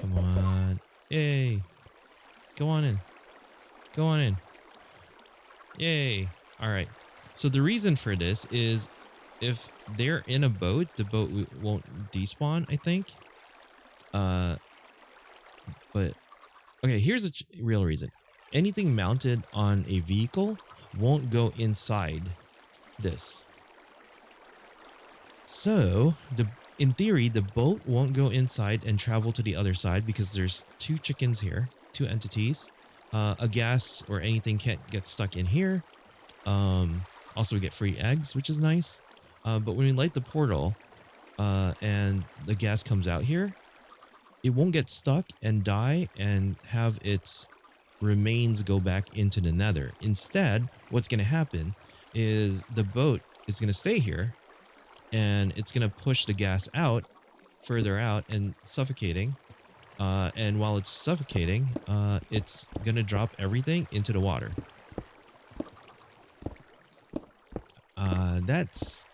Come on. Yay. Go on in. Go on in. Yay. Alright. So the reason for this is if they're in a boat, the boat won't despawn, I think. But, okay, here's a real reason. Anything mounted on a vehicle won't go inside this. So, in theory, the boat won't go inside and travel to the other side because there's 2 chickens here, 2 entities. A gas or anything can't get stuck in here. Also, we get free eggs, which is nice. But when we light the portal and the gas comes out here, it won't get stuck and die and have its remains go back into the nether. Instead, what's going to happen is the boat is going to stay here and it's going to push the gas out, further out and suffocating. And while it's suffocating, it's going to drop everything into the water. That's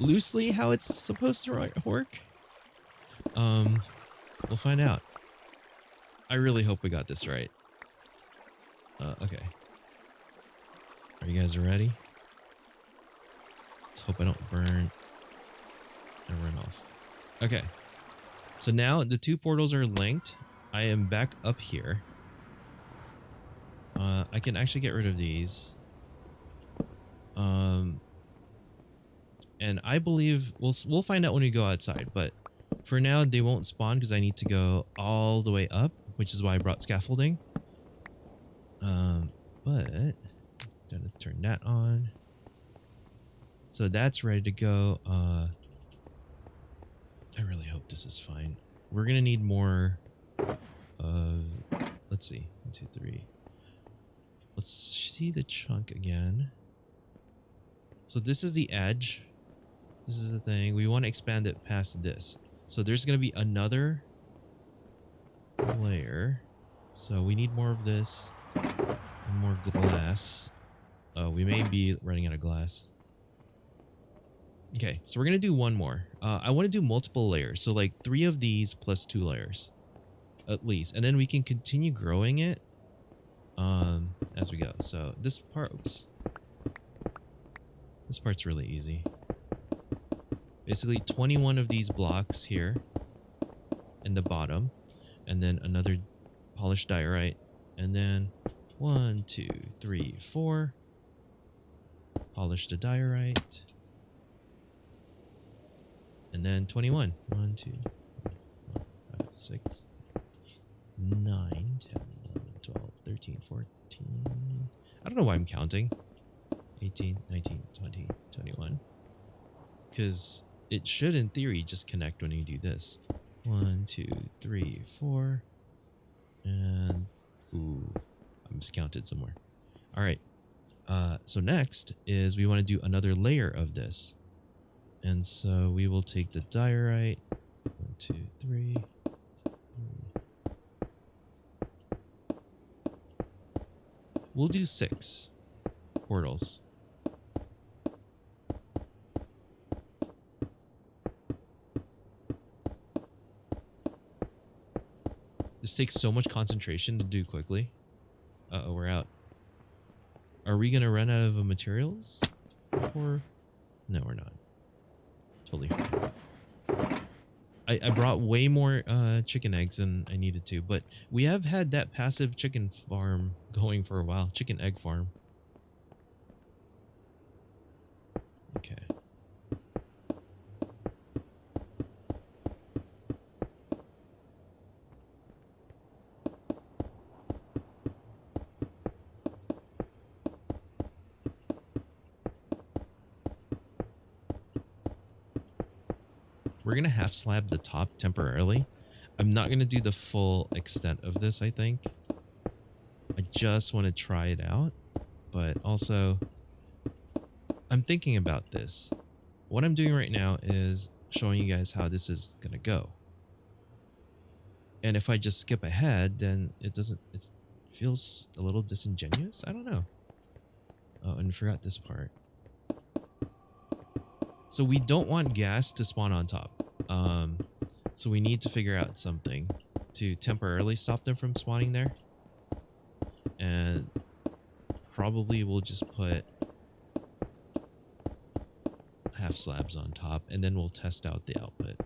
loosely how it's supposed to work. We'll find out. I really hope we got this right. Okay. Are you guys ready? Let's hope I don't burn everyone else. Okay. So now the 2 portals are linked. I am back up here. I can actually get rid of these. And I believe we'll find out when we go outside, but for now they won't spawn because I need to go all the way up, which is why I brought scaffolding. But Gonna turn that on. So that's ready to go. I really hope this is fine. We're gonna need more. Let's see. 1, 2, 3. Let's see the chunk again. So this is the edge. This is the thing. We want to expand it past this. So there's gonna be another layer. So we need more of this. And more glass. We may be running out of glass. Okay, so we're gonna do one more. I want to do multiple layers, so like 3 of these plus 2 layers, at least, and then we can continue growing it, as we go. So this part, oops, this part's really easy. Basically, 21 of these blocks here, in the bottom, and then another polished diorite, and then 1, 2, 3, 4, polish the diorite. And then 21. 1, 2, 5, 6, 9, 10, 11, 12, 13, 14. I don't know why I'm counting. 18, 19, 20, 21. Because it should, in theory, just connect when you do this. 1, 2, 3, 4. And, ooh, I miscounted somewhere. All right. So next is we want to do another layer of this. And so we will take the diorite. 1, 2, 3. We'll do 6 portals. This takes so much concentration to do quickly. Uh-oh, we're out. Are we gonna run out of materials before? No, we're not. Totally fine. I brought way more chicken eggs than I needed to, but we have had that passive chicken farm going for a while. Chicken egg farm. Okay. We're going to half slab the top temporarily. I'm not going to do the full extent of this, I think. I just want to try it out. But also, I'm thinking about this. What I'm doing right now is showing you guys how this is going to go. And if I just skip ahead, then it feels a little disingenuous. I don't know. Oh, and I forgot this part. So we don't want ghast to spawn on top. So we need to figure out something to temporarily stop them from spawning there. And probably we'll just put half slabs on top, and then we'll test out the output.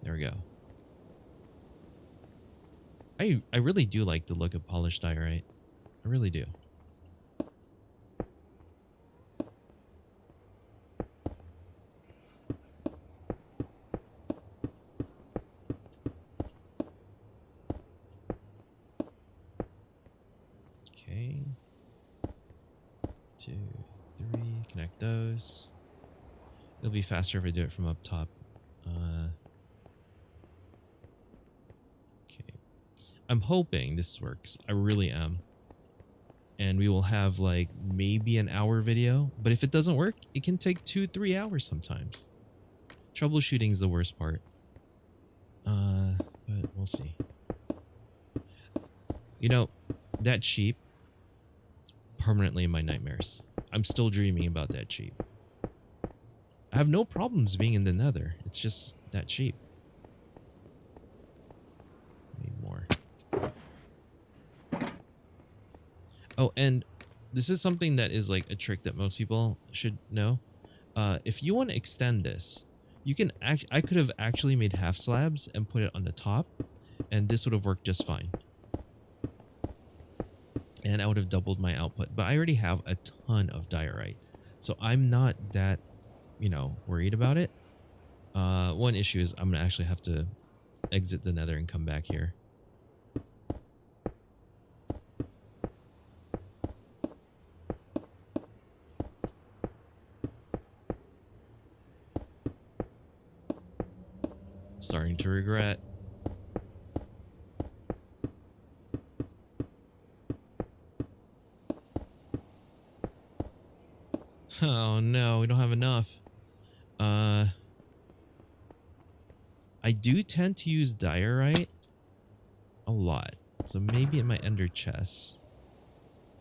There we go. I really do like the look of polished diorite. I really do. Okay. 2, 3. Connect those. It'll be faster if I do it from up top. Okay. I'm hoping this works. I really am. And we will have like maybe an hour video. But if it doesn't work, it can take 2-3 hours sometimes. Troubleshooting is the worst part. But we'll see. You know, that sheep permanently in my nightmares. I'm still dreaming about that sheep. I have no problems being in the nether. It's just that sheep. Need more. Oh, and this is something that is like a trick that most people should know. If you want to extend this, you can I could have actually made half slabs and put it on the top, and this would have worked just fine. And I would have doubled my output, but I already have a ton of diorite, so I'm not that, worried about it. One issue is I'm gonna actually have to exit the nether and come back here. Starting to regret. Oh no, we don't have enough. I do tend to use diorite a lot. So maybe in my ender chests.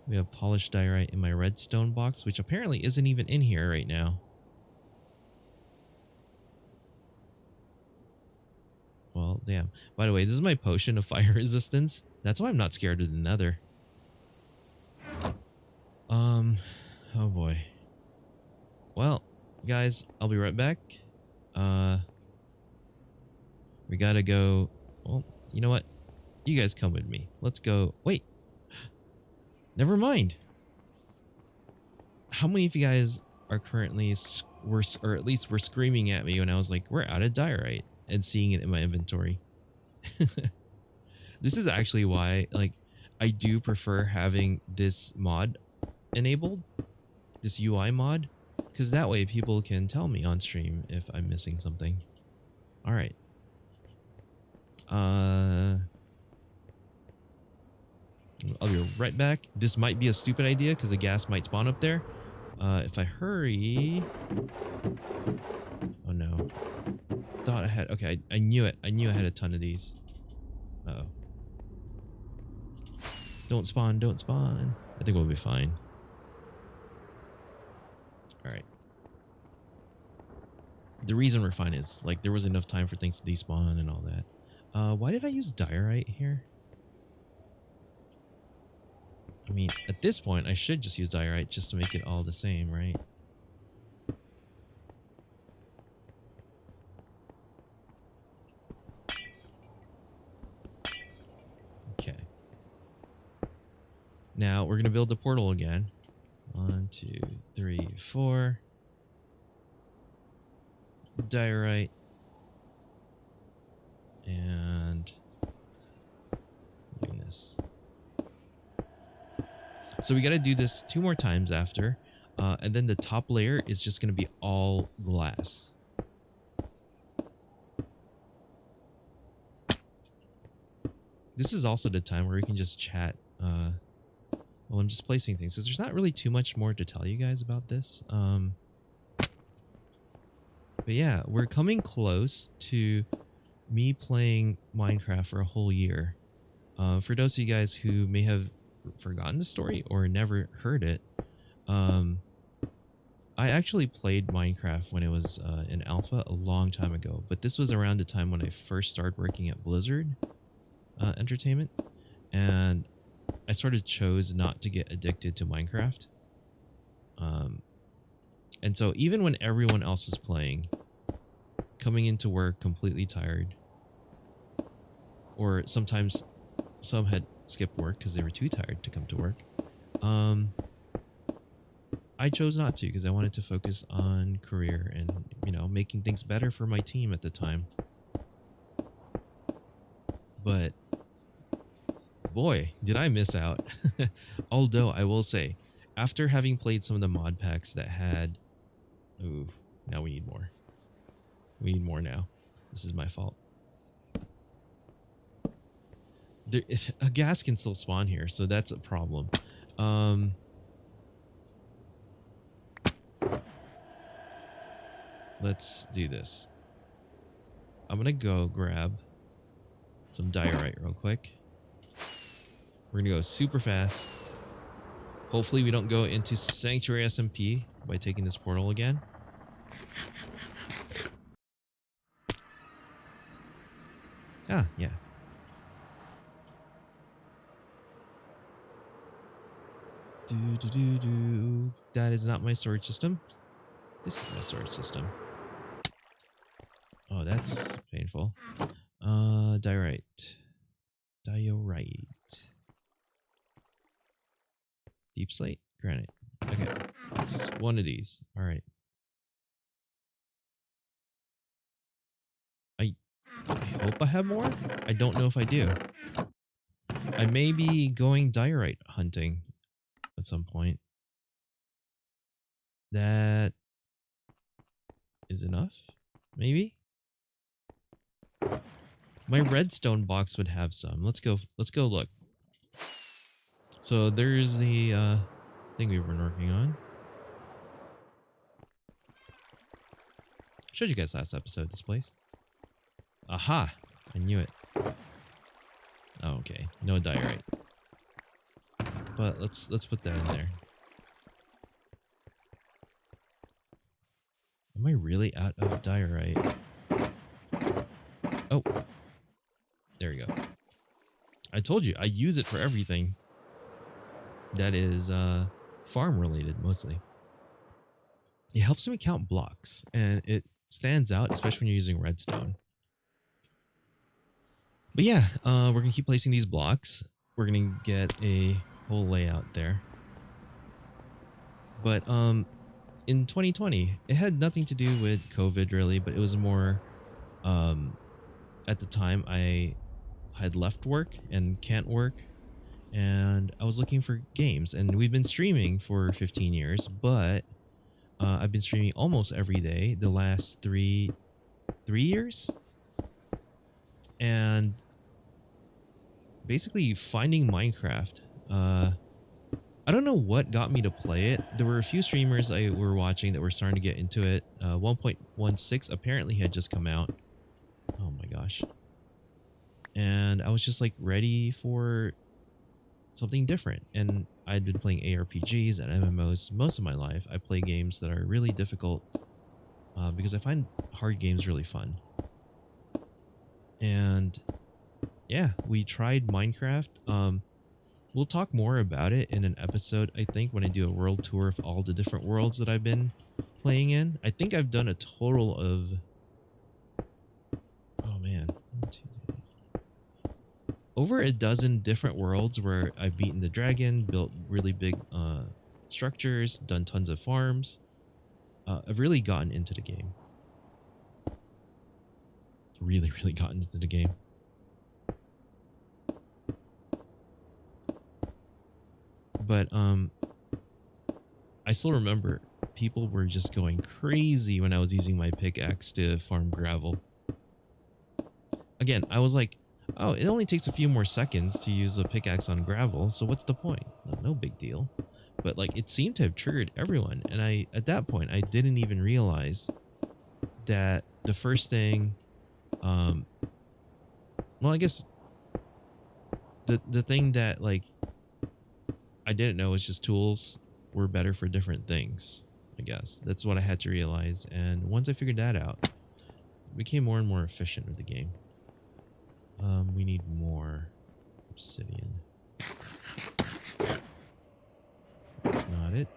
We have polished diorite in my redstone box, which apparently isn't even in here right now. Well, damn. By the way, this is my potion of fire resistance. That's why I'm not scared of the nether. Oh boy. Well, guys, I'll be right back. We gotta go. Well, you know what? You guys come with me. Let's go. Wait. Never mind. How many of you guys are currently, or at least were screaming at me when I was like, we're out of diorite, and seeing it in my inventory? This is actually why, like, I do prefer having this mod enabled, this UI mod, because that way people can tell me on stream if I'm missing something. All right. I'll be right back. This might be a stupid idea because the gas might spawn up there. If I hurry. Oh no. Thought I had. Okay, I knew it. I knew I had a ton of these. Uh oh. Don't spawn. Don't spawn. I think we'll be fine. All right. The reason we're fine is like there was enough time for things to despawn and all that. Why did I use diorite here? I mean, at this point, I should just use diorite just to make it all the same, right? Okay. Now we're gonna build the portal again. 1, 2, 3, 4. Diorite. And doing this. So we got to do this 2 more times after, and then the top layer is just going to be all glass. This is also the time where we can just chat while I'm just placing things, because there's not really too much more to tell you guys about this. But yeah, we're coming close to me playing Minecraft for a whole year. For those of you guys who may have forgotten the story or never heard it, I actually played Minecraft when it was in alpha a long time ago, but this was around the time when I first started working at Blizzard Entertainment, and I sort of chose not to get addicted to Minecraft. And so even when everyone else was playing, coming into work completely tired, or sometimes some had skipped work because they were too tired to come to work, I chose not to because I wanted to focus on career and, you know, making things better for my team at the time. But boy, did I miss out. Although I will say, after having played some of the mod packs that had... Ooh, now we need more. We need more now. This is my fault. A gas can still spawn here, so that's a problem. Let's do this. I'm gonna go grab some diorite real quick. We're gonna go super fast. Hopefully we don't go into Sanctuary SMP by taking this portal again. Ah, yeah. That is not my storage system. This is my storage system. Oh, that's painful. Diorite. Diorite. Deep slate? Granite. Okay. It's one of these. All right. I hope I have more. I don't know if I do. I may be going diorite hunting at some point. That is enough? Maybe? My redstone box would have some. Let's go look. So there's the thing we've been working on. Showed you guys last episode, this place. Aha! I knew it. Oh, okay. No diorite. But let's put that in there. Am I really out of diorite? Oh. There we go. I told you, I use it for everything that is farm related mostly. It helps me count blocks, and it stands out, especially when you're using redstone. But yeah, we're gonna keep placing these blocks. We're gonna get a whole layout there. But in 2020, it had nothing to do with COVID really, but it was more at the time I had left work and can't work, and I was looking for games, and we've been streaming for 15 years, but I've been streaming almost every day the last three years. And basically finding Minecraft, I don't know what got me to play it. There were a few streamers I were watching that were starting to get into it. 1.16 apparently had just come out. Oh my gosh. And I was just like ready for something different. And I'd been playing ARPGs and MMOs most of my life. I play games that are really difficult because I find hard games really fun. And yeah, we tried Minecraft. We'll talk more about it in an episode, I think, when I do a world tour of all the different worlds that I've been playing in. I think I've done a total of, oh man, over a dozen different worlds where I've beaten the dragon, built really big structures, done tons of farms. I've really gotten into the game. Really gotten into the game. But I still remember people were just going crazy when I was using my pickaxe to farm gravel. Again, I was like, oh, it only takes a few more seconds to use a pickaxe on gravel, so what's the point? No big deal. But like, it seemed to have triggered everyone, and at that point I didn't even realize that the first thing, well, I guess the thing that like I didn't know was just tools were better for different things. I guess that's what I had to realize, and once I figured that out, it became more and more efficient with the game. We need more obsidian. That's not it.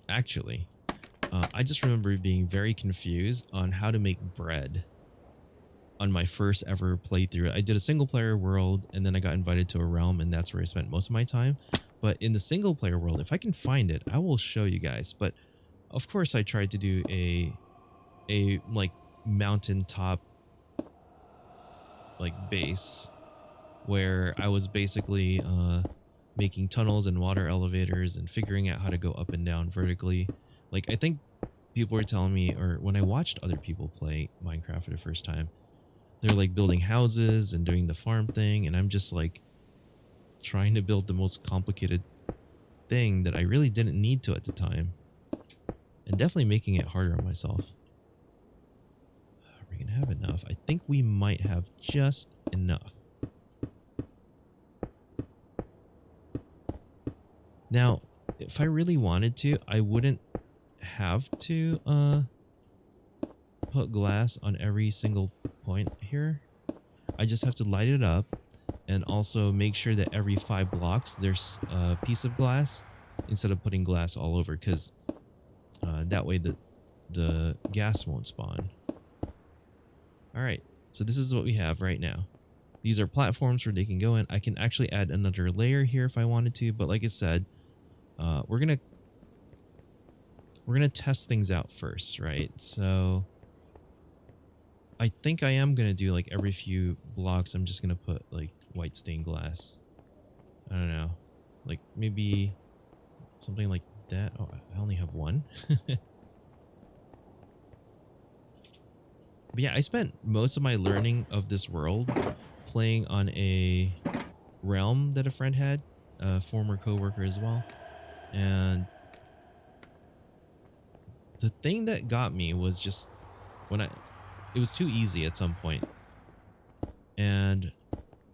Actually, I just remember being very confused on how to make bread on my first ever playthrough. I did a single player world, and then I got invited to a realm, and that's where I spent most of my time. But in the single player world, if I can find it, I will show you guys. But of course I tried to do a like mountaintop like base where I was basically making tunnels and water elevators and figuring out how to go up and down vertically. Like, I think people were telling me, or when I watched other people play Minecraft for the first time, they're like building houses and doing the farm thing, and I'm just like trying to build the most complicated thing that I really didn't need to at the time, and definitely making it harder on myself. Are we gonna have enough? I think we might have just enough. Now, if I really wanted to, I wouldn't have to put glass on every single point here. I just have to light it up and also make sure that every 5 blocks there's a piece of glass instead of putting glass all over, because that way the gas won't spawn. Alright, so this is what we have right now. These are platforms where they can go in. I can actually add another layer here if I wanted to, but like I said, we're gonna test things out first, right? So I think I am gonna do like every few blocks I'm just gonna put like white stained glass. I don't know, like maybe something like that. Oh, I only have one. But yeah, I spent most of my learning of this world playing on a realm that a friend had, a former coworker as well. And the thing that got me was just when it was too easy at some point. And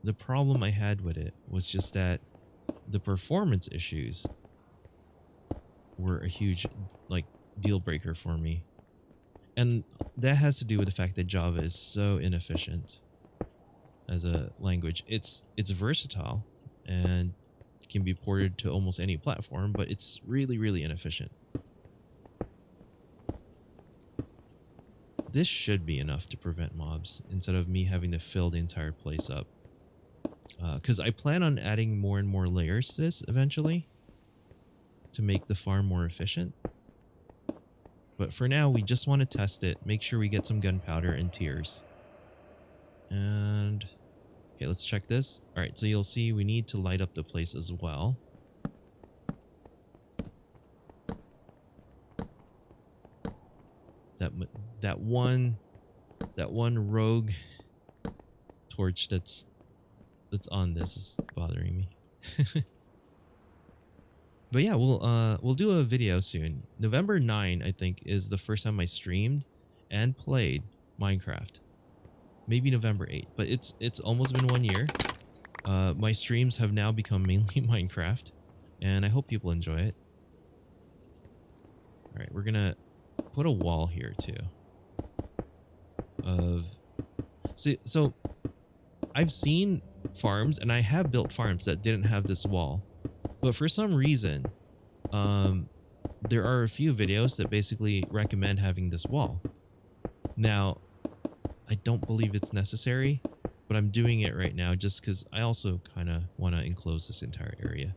the problem I had with it was just that the performance issues were a huge like deal breaker for me. And that has to do with the fact that Java is so inefficient as a language. It's versatile and can be ported to almost any platform, but it's really, really inefficient. This should be enough to prevent mobs instead of me having to fill the entire place up. Because I plan on adding more and more layers to this eventually to make the farm more efficient. But for now, we just want to test it, make sure we get some gunpowder and tears. And okay, let's check this. All right, so you'll see we need to light up the place as well. That one rogue torch that's on this is bothering me. But yeah, we'll do a video soon. November 9, I think, is the first time I streamed and played Minecraft. Maybe November 8, but it's almost been 1 year. My streams have now become mainly Minecraft, and I hope people enjoy it. All right, we're gonna put a wall here too. So I've seen farms, and I have built farms that didn't have this wall, but for some reason, there are a few videos that basically recommend having this wall. Now, I don't believe it's necessary, but I'm doing it right now just because I also kind of want to enclose this entire area.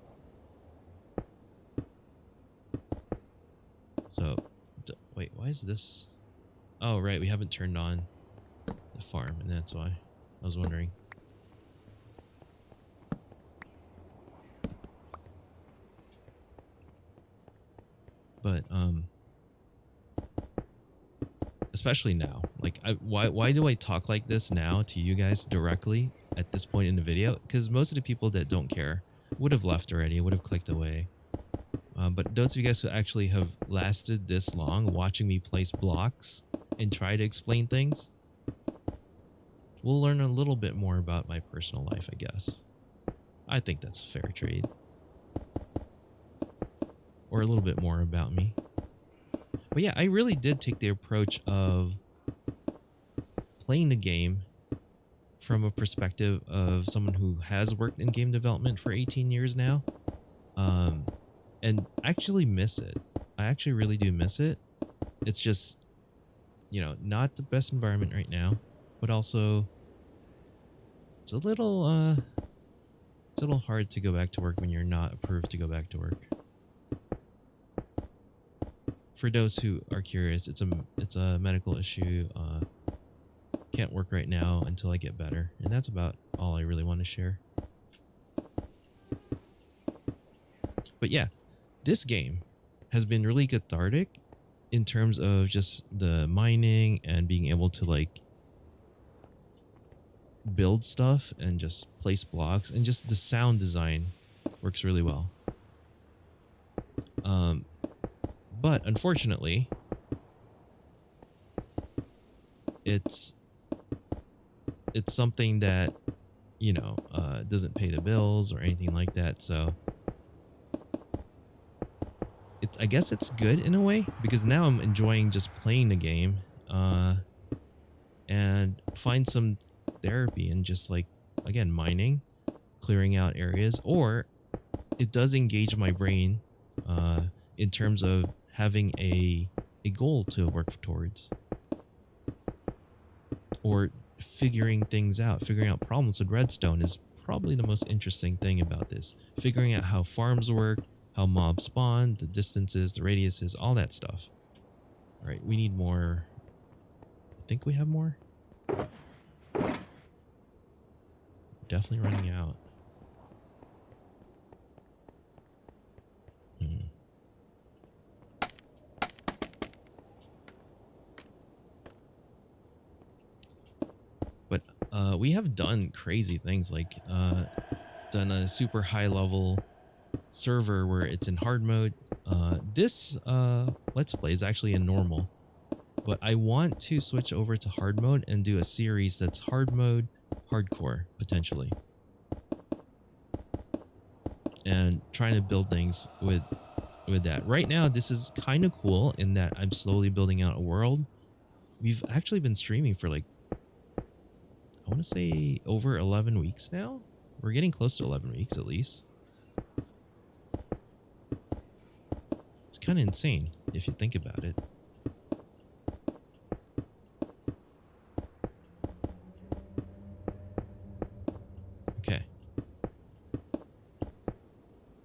So, wait, why is this? Oh, right, we haven't turned on the farm, and that's why I was wondering. But especially now, like, why do I talk like this now to you guys directly at this point in the video? Because most of the people that don't care would have left already, would have clicked away. But those of you guys who actually have lasted this long watching me place blocks and try to explain things, we'll learn a little bit more about my personal life, I guess. I think that's fair trade. Or a little bit more about me. But yeah, I really did take the approach of playing the game from a perspective of someone who has worked in game development for 18 years now. And actually miss it. I actually really do miss it. It's just, you know, not the best environment right now, but also it's a little hard to go back to work when you're not approved to go back to work. For those who are curious, it's a medical issue. Can't work right now until I get better, and that's about all I really want to share. But yeah, this game has been really cathartic in terms of just the mining and being able to like build stuff and just place blocks, and just the sound design works really well. But unfortunately, it's something that, you know, doesn't pay the bills or anything like that. So I guess it's good in a way, because now I'm enjoying just playing the game, and find some therapy in just like, again, mining, clearing out areas, or it does engage my brain in terms of having a goal to work towards, or figuring things out. Figuring out problems with redstone is probably the most interesting thing about this. Figuring out how farms work, how mobs spawn, the distances, the radiuses, all that stuff. All right, we need more. I think we have more. Definitely running out. we have done crazy things like done a super high level server where it's in hard mode. This let's play is actually in normal, but I want to switch over to hard mode and do a series that's hard mode, hardcore potentially, and trying to build things with that. Right now, this is kind of cool in that I'm slowly building out a world. We've actually been streaming for like, I want to say over 11 weeks now. We're getting close to 11 weeks at least. It's kind of insane if you think about it. Okay.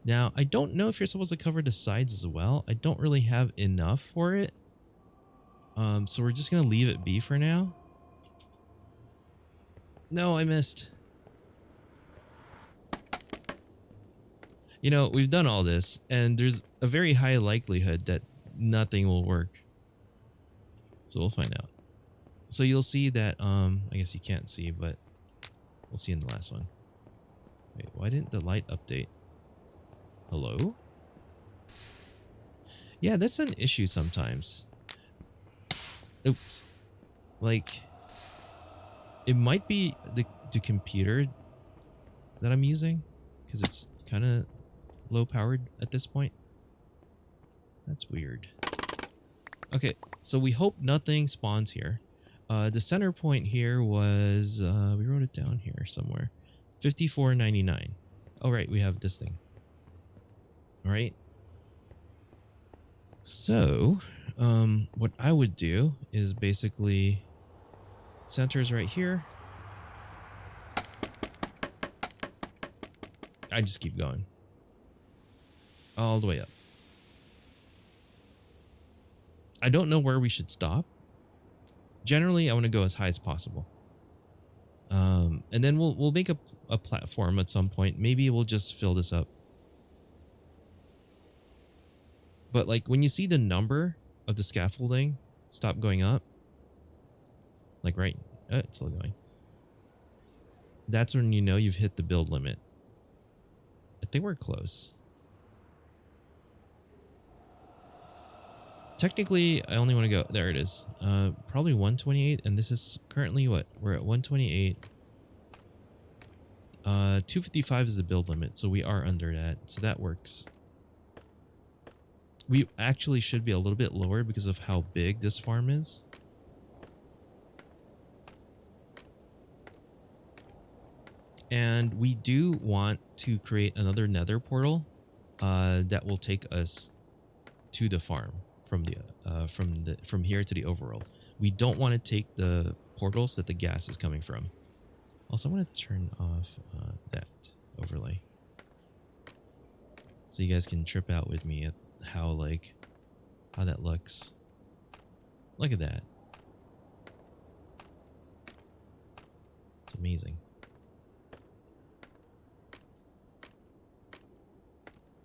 Now, I don't know if you're supposed to cover the sides as well. I don't really have enough for it. So we're just going to leave it be for now. No, I missed. You know, we've done all this, and there's a very high likelihood that nothing will work. So we'll find out. So you'll see that, I guess you can't see, but we'll see in the last one. Wait, why didn't the light update? Hello? Yeah, that's an issue sometimes. Oops. Like, it might be the computer that I'm using, because it's kind of low powered at this point. That's weird. Okay, so we hope nothing spawns here. The center point here was, we wrote it down here somewhere. 54.99. Oh, right, we have this thing. All right. So, what I would do is basically centers right here. I just keep going all the way up. I don't know where we should stop. Generally, I want to go as high as possible. And then we'll make a platform at some point. Maybe we'll just fill this up. But like when you see the number of the scaffolding stop going up, like right, it's still going. That's when you know you've hit the build limit. I think we're close. Technically, I only want to go, there it is. Probably 128, and this is currently what? We're at 128. 255 is the build limit, so we are under that, so that works. We actually should be a little bit lower because of how big this farm is. And we do want to create another nether portal that will take us to the farm from here to the overworld. We don't want to take the portals that the gas is coming from. Also, I want to turn off that overlay so you guys can trip out with me at how that looks. Look at that. It's amazing.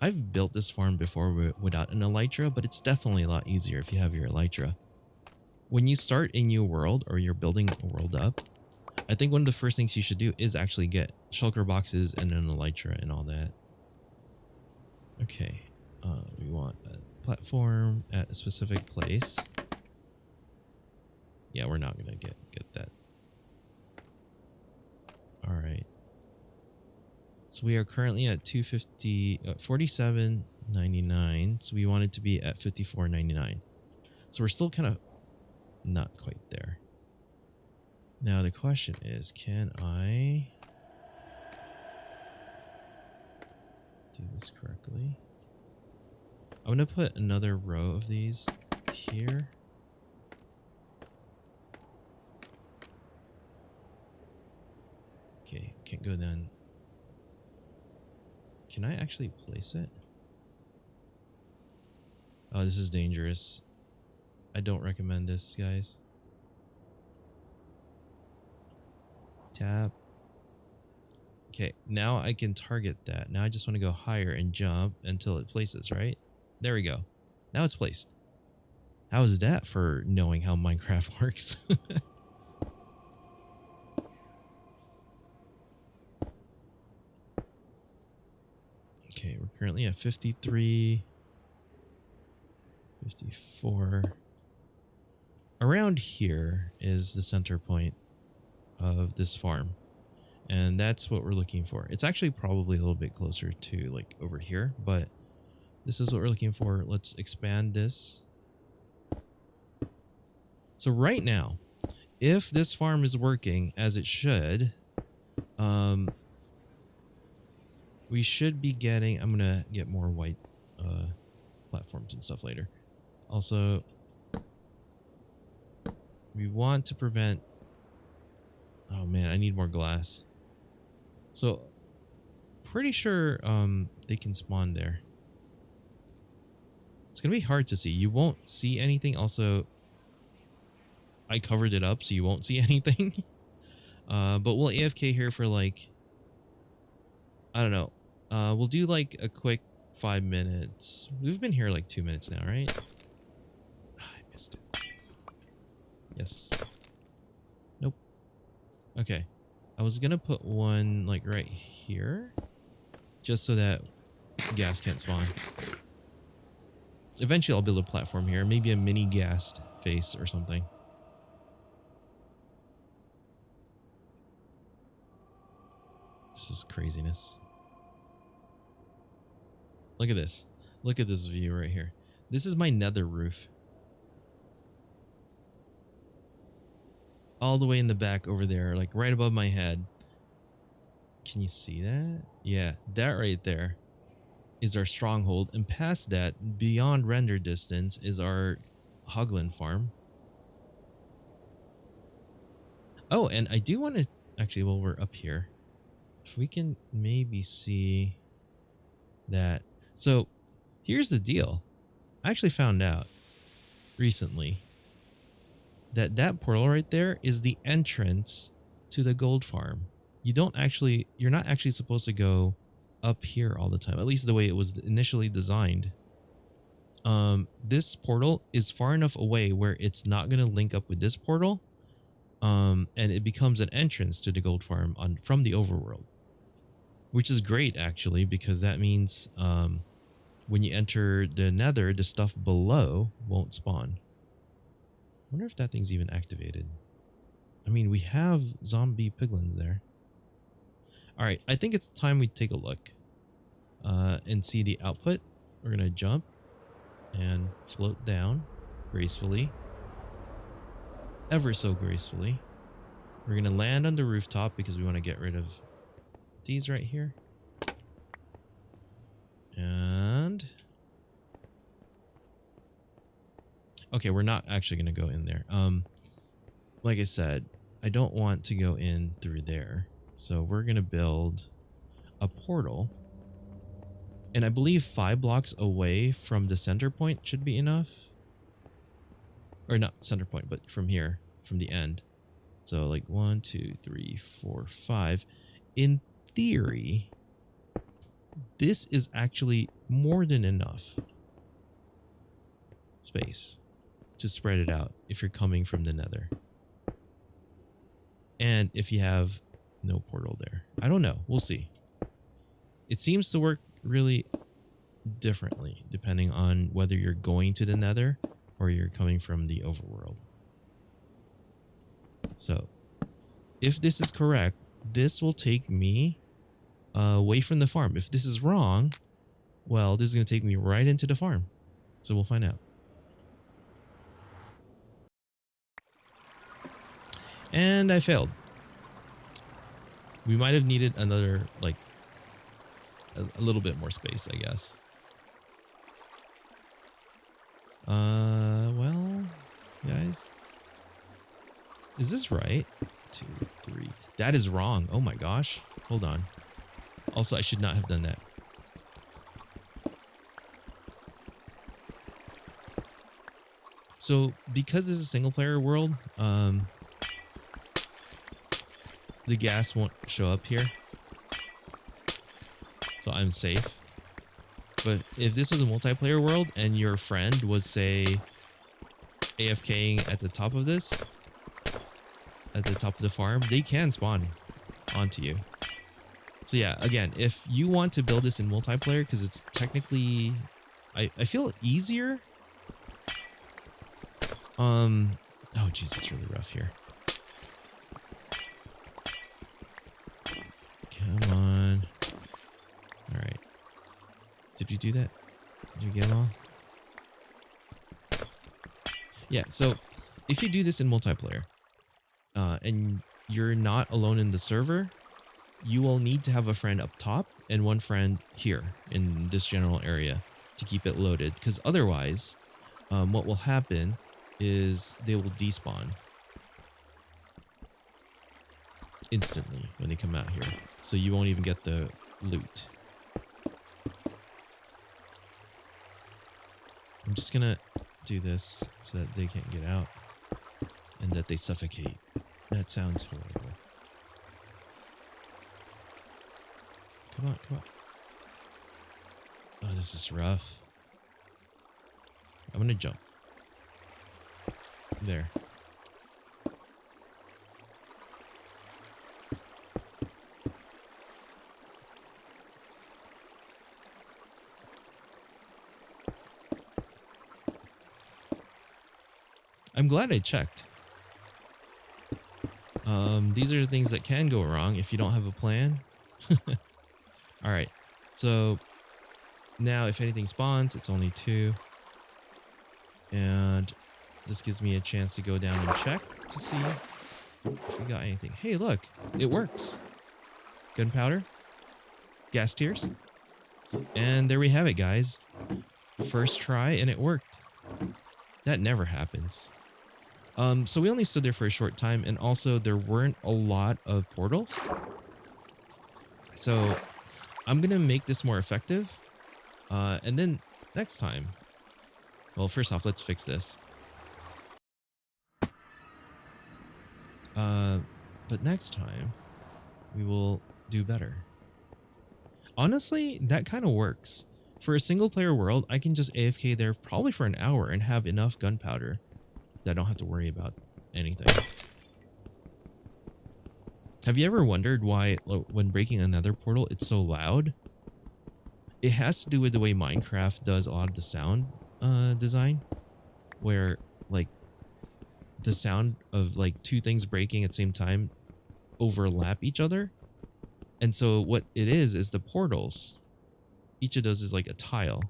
I've built this farm before without an elytra, but it's definitely a lot easier if you have your elytra. When you start a new world or you're building a world up, I think one of the first things you should do is actually get shulker boxes and an elytra and all that. Okay, we want a platform at a specific place. Yeah, we're not gonna get that. All right. So we are currently at 47.99. So we want it to be at 54.99. So we're still kind of not quite there. Now the question is, can I do this correctly? I'm going to put another row of these here. Okay, can't go then. Can I actually place it? Oh, this is dangerous. I don't recommend this, guys. Tap. Okay, now I can target that. Now I just want to go higher and jump until it places, right? There we go. Now it's placed. How is that for knowing how Minecraft works? currently at 53, 54. Around here is the center point of this farm. And that's what we're looking for. It's actually probably a little bit closer to like over here, but this is what we're looking for. Let's expand this. So right now, if this farm is working as it should, we should be getting, I'm going to get more white platforms and stuff later. Also, we want to prevent, oh man, I need more glass. So pretty sure they can spawn there. It's going to be hard to see. You won't see anything. Also, I covered it up so you won't see anything. But we'll AFK here for like, I don't know. We'll do like a quick 5 minutes. We've been here like 2 minutes now, right? I missed it. Yes. Nope. Okay. I was gonna put one like right here, just so that gas can't spawn. Eventually I'll build a platform here, maybe a mini ghast face or something. This is craziness. Look at this. Look at this view right here. This is my nether roof. All the way in the back over there, like right above my head. Can you see that? Yeah, that right there is our stronghold. And past that, beyond render distance, is our Hoglin farm. Oh, and I do want to, actually, while we're up here, if we can maybe see that. So here's the deal. I actually found out recently that that portal right there is the entrance to the gold farm. You're not actually supposed to go up here all the time, at least the way it was initially designed. This portal is far enough away where it's not going to link up with this portal. And it becomes an entrance to the gold farm from the overworld, which is great actually, because that means when you enter the nether, the stuff below won't spawn. I wonder if that thing's even activated. I mean, we have zombie piglins there. All right, I think it's time we take a look and see the output. We're going to jump and float down gracefully. Ever so gracefully. We're going to land on the rooftop because we want to get rid of these right here. And okay, we're not actually going to go in there. Like I said, I don't want to go in through there. So we're going to build a portal. And I believe 5 blocks away from the center point should be enough. Or not center point, but from here, from the end. So like 1, 2, 3, 4, 5. In theory, this is actually more than enough space to spread it out if you're coming from the nether. And if you have no portal there. I don't know. We'll see. It seems to work really differently depending on whether you're going to the nether or you're coming from the overworld. So, if this is correct, this will take me away from the farm. If this is wrong, well, this is going to take me right into the farm. So we'll find out. And I failed. We might have needed another, like, a little bit more space, I guess. Well, guys. Is this right? 2, 3. That is wrong. Oh my gosh. Hold on. Also, I should not have done that. So, because this is a single player world, the gas won't show up here. So I'm safe. But if this was a multiplayer world and your friend was, say, AFKing at the top of this, at the top of the farm, they can spawn onto you. So yeah, again, if you want to build this in multiplayer, because it's technically, I feel easier. Oh jeez, it's really rough here. Come on. All right. Did you do that? Did you get them all? Yeah, so if you do this in multiplayer, and you're not alone in the server, you will need to have a friend up top and one friend here in this general area to keep it loaded, because otherwise, what will happen is they will despawn instantly when they come out here, so you won't even get the loot. I'm just gonna do this so that they can't get out and that they suffocate. That sounds horrible. Come on, come on. Oh, this is rough. I'm gonna jump. There. I'm glad I checked. These are the things that can go wrong if you don't have a plan. All right, so now if anything spawns, it's only 2. And this gives me a chance to go down and check to see if we got anything. Hey, look, it works. Gunpowder, gas tears, and there we have it, guys. First try, and it worked. That never happens. So we only stood there for a short time, and also there weren't a lot of portals. So I'm gonna make this more effective, and then next time, well, first off, let's fix this. But next time, we will do better. Honestly, that kind of works. For a single player world, I can just AFK there probably for an hour and have enough gunpowder that I don't have to worry about anything. Have you ever wondered why, when breaking another portal, it's so loud? It has to do with the way Minecraft does a lot of the sound design, where like the sound of like 2 things breaking at the same time overlap each other. And so what it is the portals. Each of those is like a tile.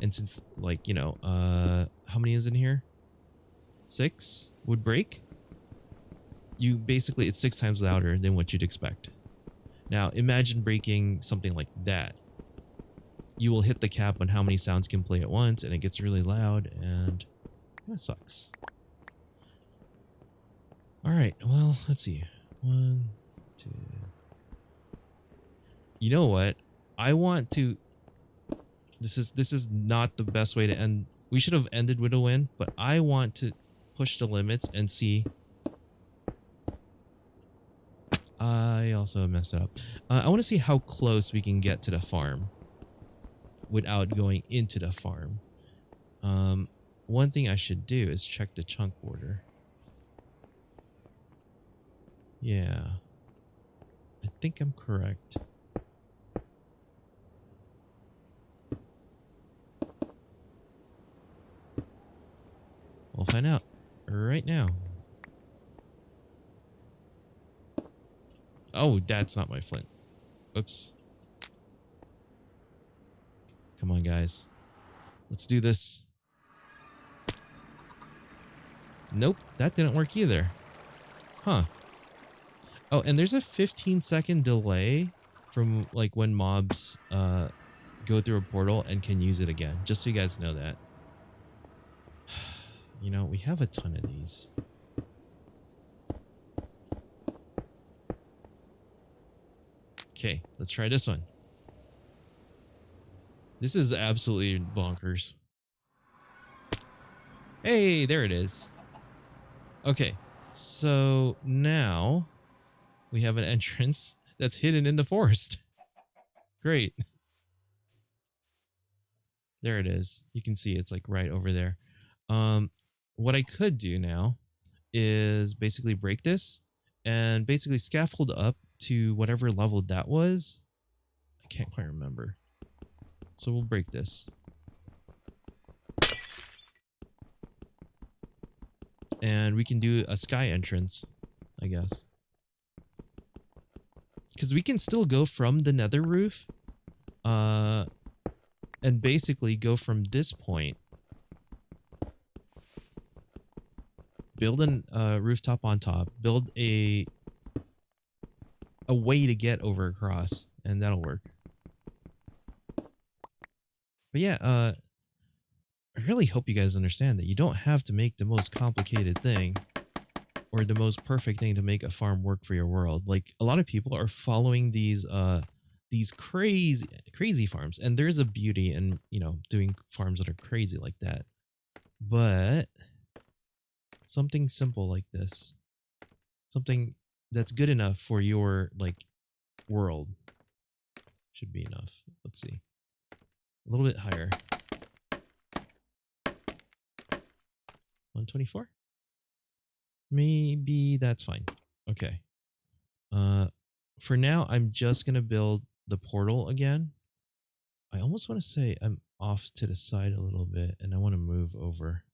And since like, you know, how many is in here? 6 would break. You basically, it's 6 times louder than what you'd expect. Now imagine breaking something like that. You will hit the cap on how many sounds can play at once, and it gets really loud, and that sucks. All right, well, let's see. 1, 2. You know what? I want to. This is not the best way to end. We should have ended with a win, but I want to push the limits and see. I also messed it up. I want to see how close we can get to the farm without going into the farm. One thing I should do is check the chunk border. Yeah. I think I'm correct. We'll find out right now. Oh, that's not my flint. Oops. Come on, guys. Let's do this. Nope, that didn't work either. Huh. Oh, and there's a 15-second delay from like when mobs go through a portal and can use it again. Just so you guys know that. You know, we have a ton of these. Okay, let's try this one. This is absolutely bonkers. Hey, there it is. Okay, so now we have an entrance that's hidden in the forest. Great. There it is. You can see it's like right over there. What I could do now is basically break this and basically scaffold up to whatever level that was. I can't quite remember. So we'll break this. And we can do a sky entrance, I guess. Because we can still go from the nether roof. And basically go from this point. Build a rooftop on top. Build a way to get over across. And that'll work. But yeah, I really hope you guys understand that you don't have to make the most complicated thing or the most perfect thing to make a farm work for your world. Like, a lot of people are following these crazy farms, and there's a beauty in, you know, doing farms that are crazy like that. But something simple like this, something that's good enough for your like world, should be enough. Let's see, a little bit higher. 124. Maybe that's fine. Okay. For now, I'm just gonna build the portal again. I almost want to say I'm off to the side a little bit, and I want to move over.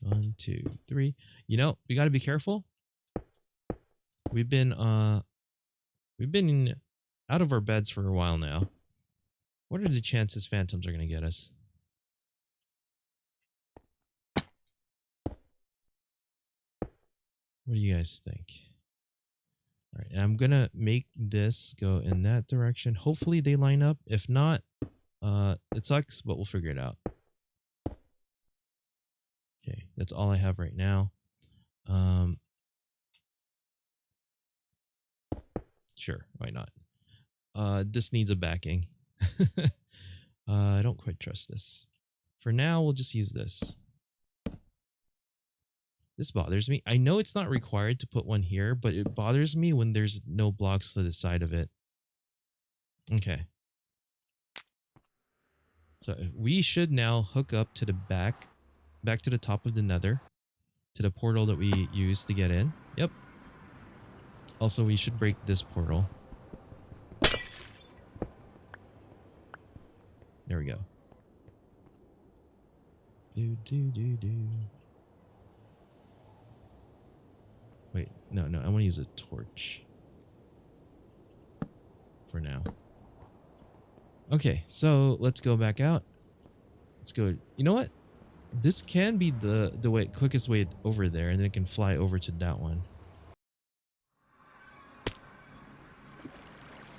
1, 2, 3. You know, we got to be careful. We've been out of our beds for a while now. What are the chances phantoms are going to get us? What do you guys think? All right, and I'm going to make this go in that direction. Hopefully they line up. If not, it sucks, but we'll figure it out. Okay, that's all I have right now. Sure, why not? This needs a backing. I don't quite trust this. For now, we'll just use this. This bothers me. I know it's not required to put one here, but it bothers me when there's no blocks to the side of it. Okay. So we should now hook up to the back to the top of the nether, to the portal that we used to get in. Yep. Also, we should break this portal. There we go. Wait, no, I want to use a torch for now. Okay, so let's go back out. Let's go. You know what? This can be the quickest way over there, and then it can fly over to that one.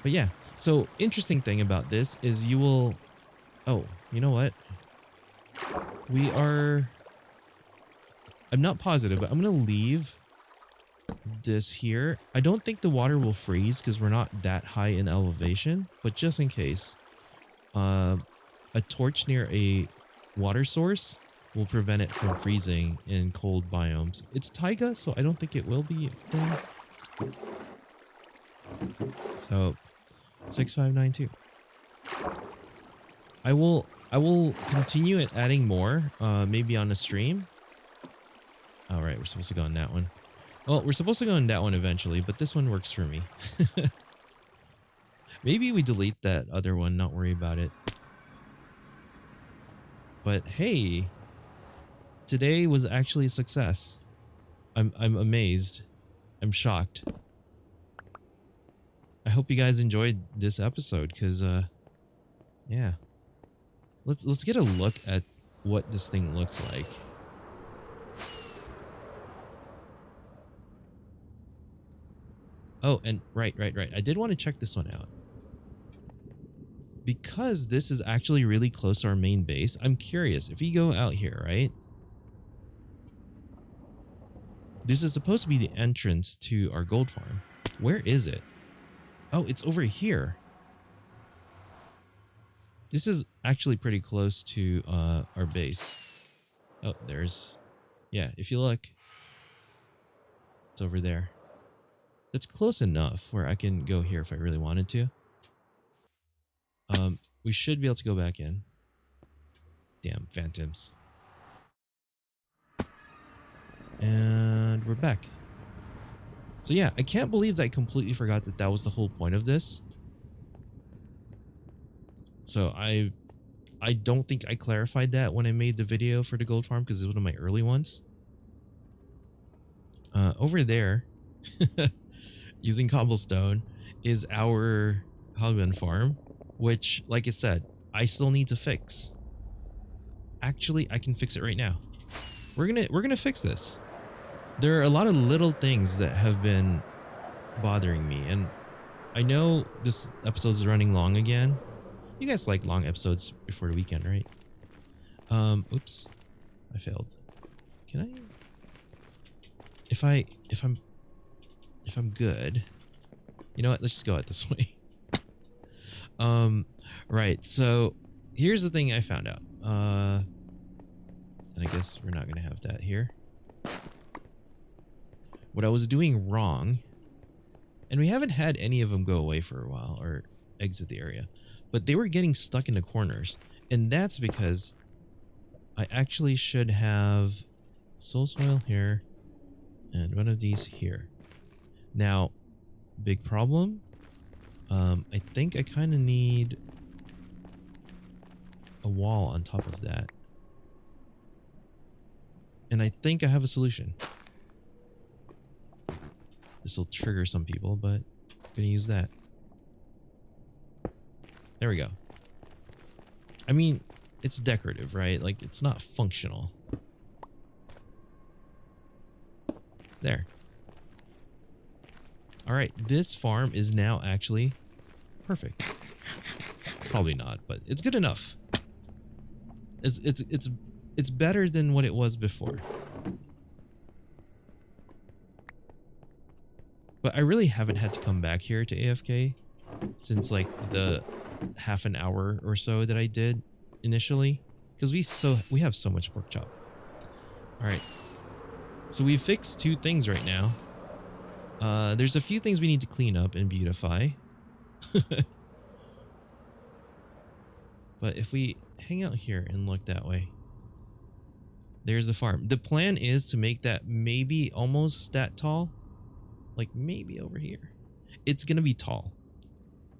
But yeah, so interesting thing about this is you will... Oh, you know what? I'm not positive, but I'm going to leave this here. I don't think the water will freeze because we're not that high in elevation, but just in case, a torch near a water source will prevent it from freezing in cold biomes. It's taiga, so I don't think it will be a thing. So 6592. I will continue at adding more, maybe on the stream. All right, we're supposed to go on that one. Well, we're supposed to go on that one eventually, but this one works for me. Maybe we delete that other one, not worry about it. But hey, today was actually a success. I'm amazed. I'm shocked. I hope you guys enjoyed this episode, because yeah. Let's get a look at what this thing looks like. Oh, and right. I did want to check this one out. Because this is actually really close to our main base, I'm curious, if you go out here, right? This is supposed to be the entrance to our gold farm. Where is it? Oh, it's over here. This is actually pretty close to our base. Oh, yeah, if you look, it's over there. That's close enough where I can go here if I really wanted to. We should be able to go back in. Damn, phantoms. And we're back. So yeah, I can't believe that I completely forgot that that was the whole point of this. So I don't think I clarified that when I made the video for the gold farm, because it's one of my early ones. Over there, using cobblestone, is our hogman farm, which, like I said, I still need to fix. Actually, I can fix it right now. We're gonna fix this. There are a lot of little things that have been bothering me, and I know this episode is running long again. You guys like long episodes before the weekend, right? Oops, I failed. Can I? If I'm good, you know what? Let's just go out this way. Right. So here's the thing I found out. And I guess we're not gonna have that here. What I was doing wrong, and we haven't had any of them go away for a while or exit the area, but they were getting stuck in the corners, and that's because I actually should have soul soil here and one of these here. Now, big problem. I think I kind of need a wall on top of that. And I think I have a solution. This will trigger some people, but I'm gonna use that. There we go. I mean, it's decorative, right? Like, it's not functional. There. All right, this farm is now actually perfect. Probably not, but it's good enough. It's better than what it was before. But I really haven't had to come back here to AFK since like the half an hour or so that I did initially, because we have so much pork chop. All right, so we've fixed two things right now. There's a few things we need to clean up and beautify. But if we hang out here and look that way, there's the farm. The plan is to make that maybe almost that tall, like maybe over here. It's gonna be tall.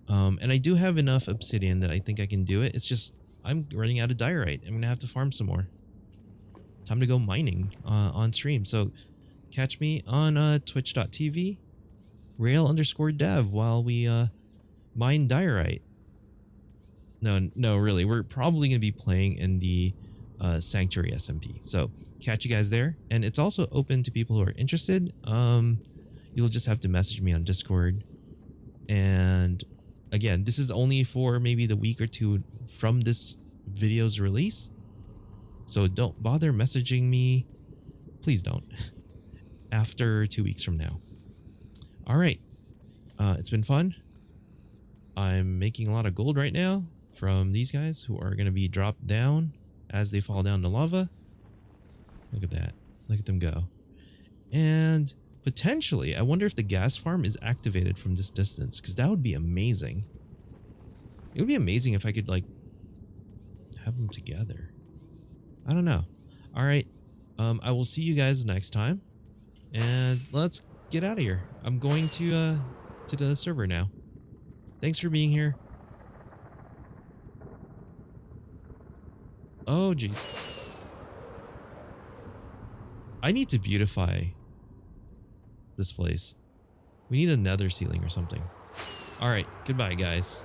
And I do have enough obsidian that I think I can do it. It's just I'm running out of diorite. I'm gonna have to farm some more. Time to go mining on stream. So catch me on twitch.tv rail_dev while we mine diorite. No, really, we're probably gonna be playing in the Sanctuary SMP. So catch you guys there, and it's also open to people who are interested. You'll just have to message me on Discord. And again, this is only for maybe the week or two from this video's release. So don't bother messaging me. Please don't. After 2 weeks from now. All right. It's been fun. I'm making a lot of gold right now from these guys who are going to be dropped down as they fall down to lava. Look at that. Look at them go. And potentially, I wonder if the ghast farm is activated from this distance, because that would be amazing. It would be amazing if I could, like, have them together. I don't know. All right. I will see you guys next time. And let's get out of here. I'm going to the server now. Thanks for being here. Oh, jeez. I need to beautify this place. We need a nether ceiling or something. All right. Goodbye, guys.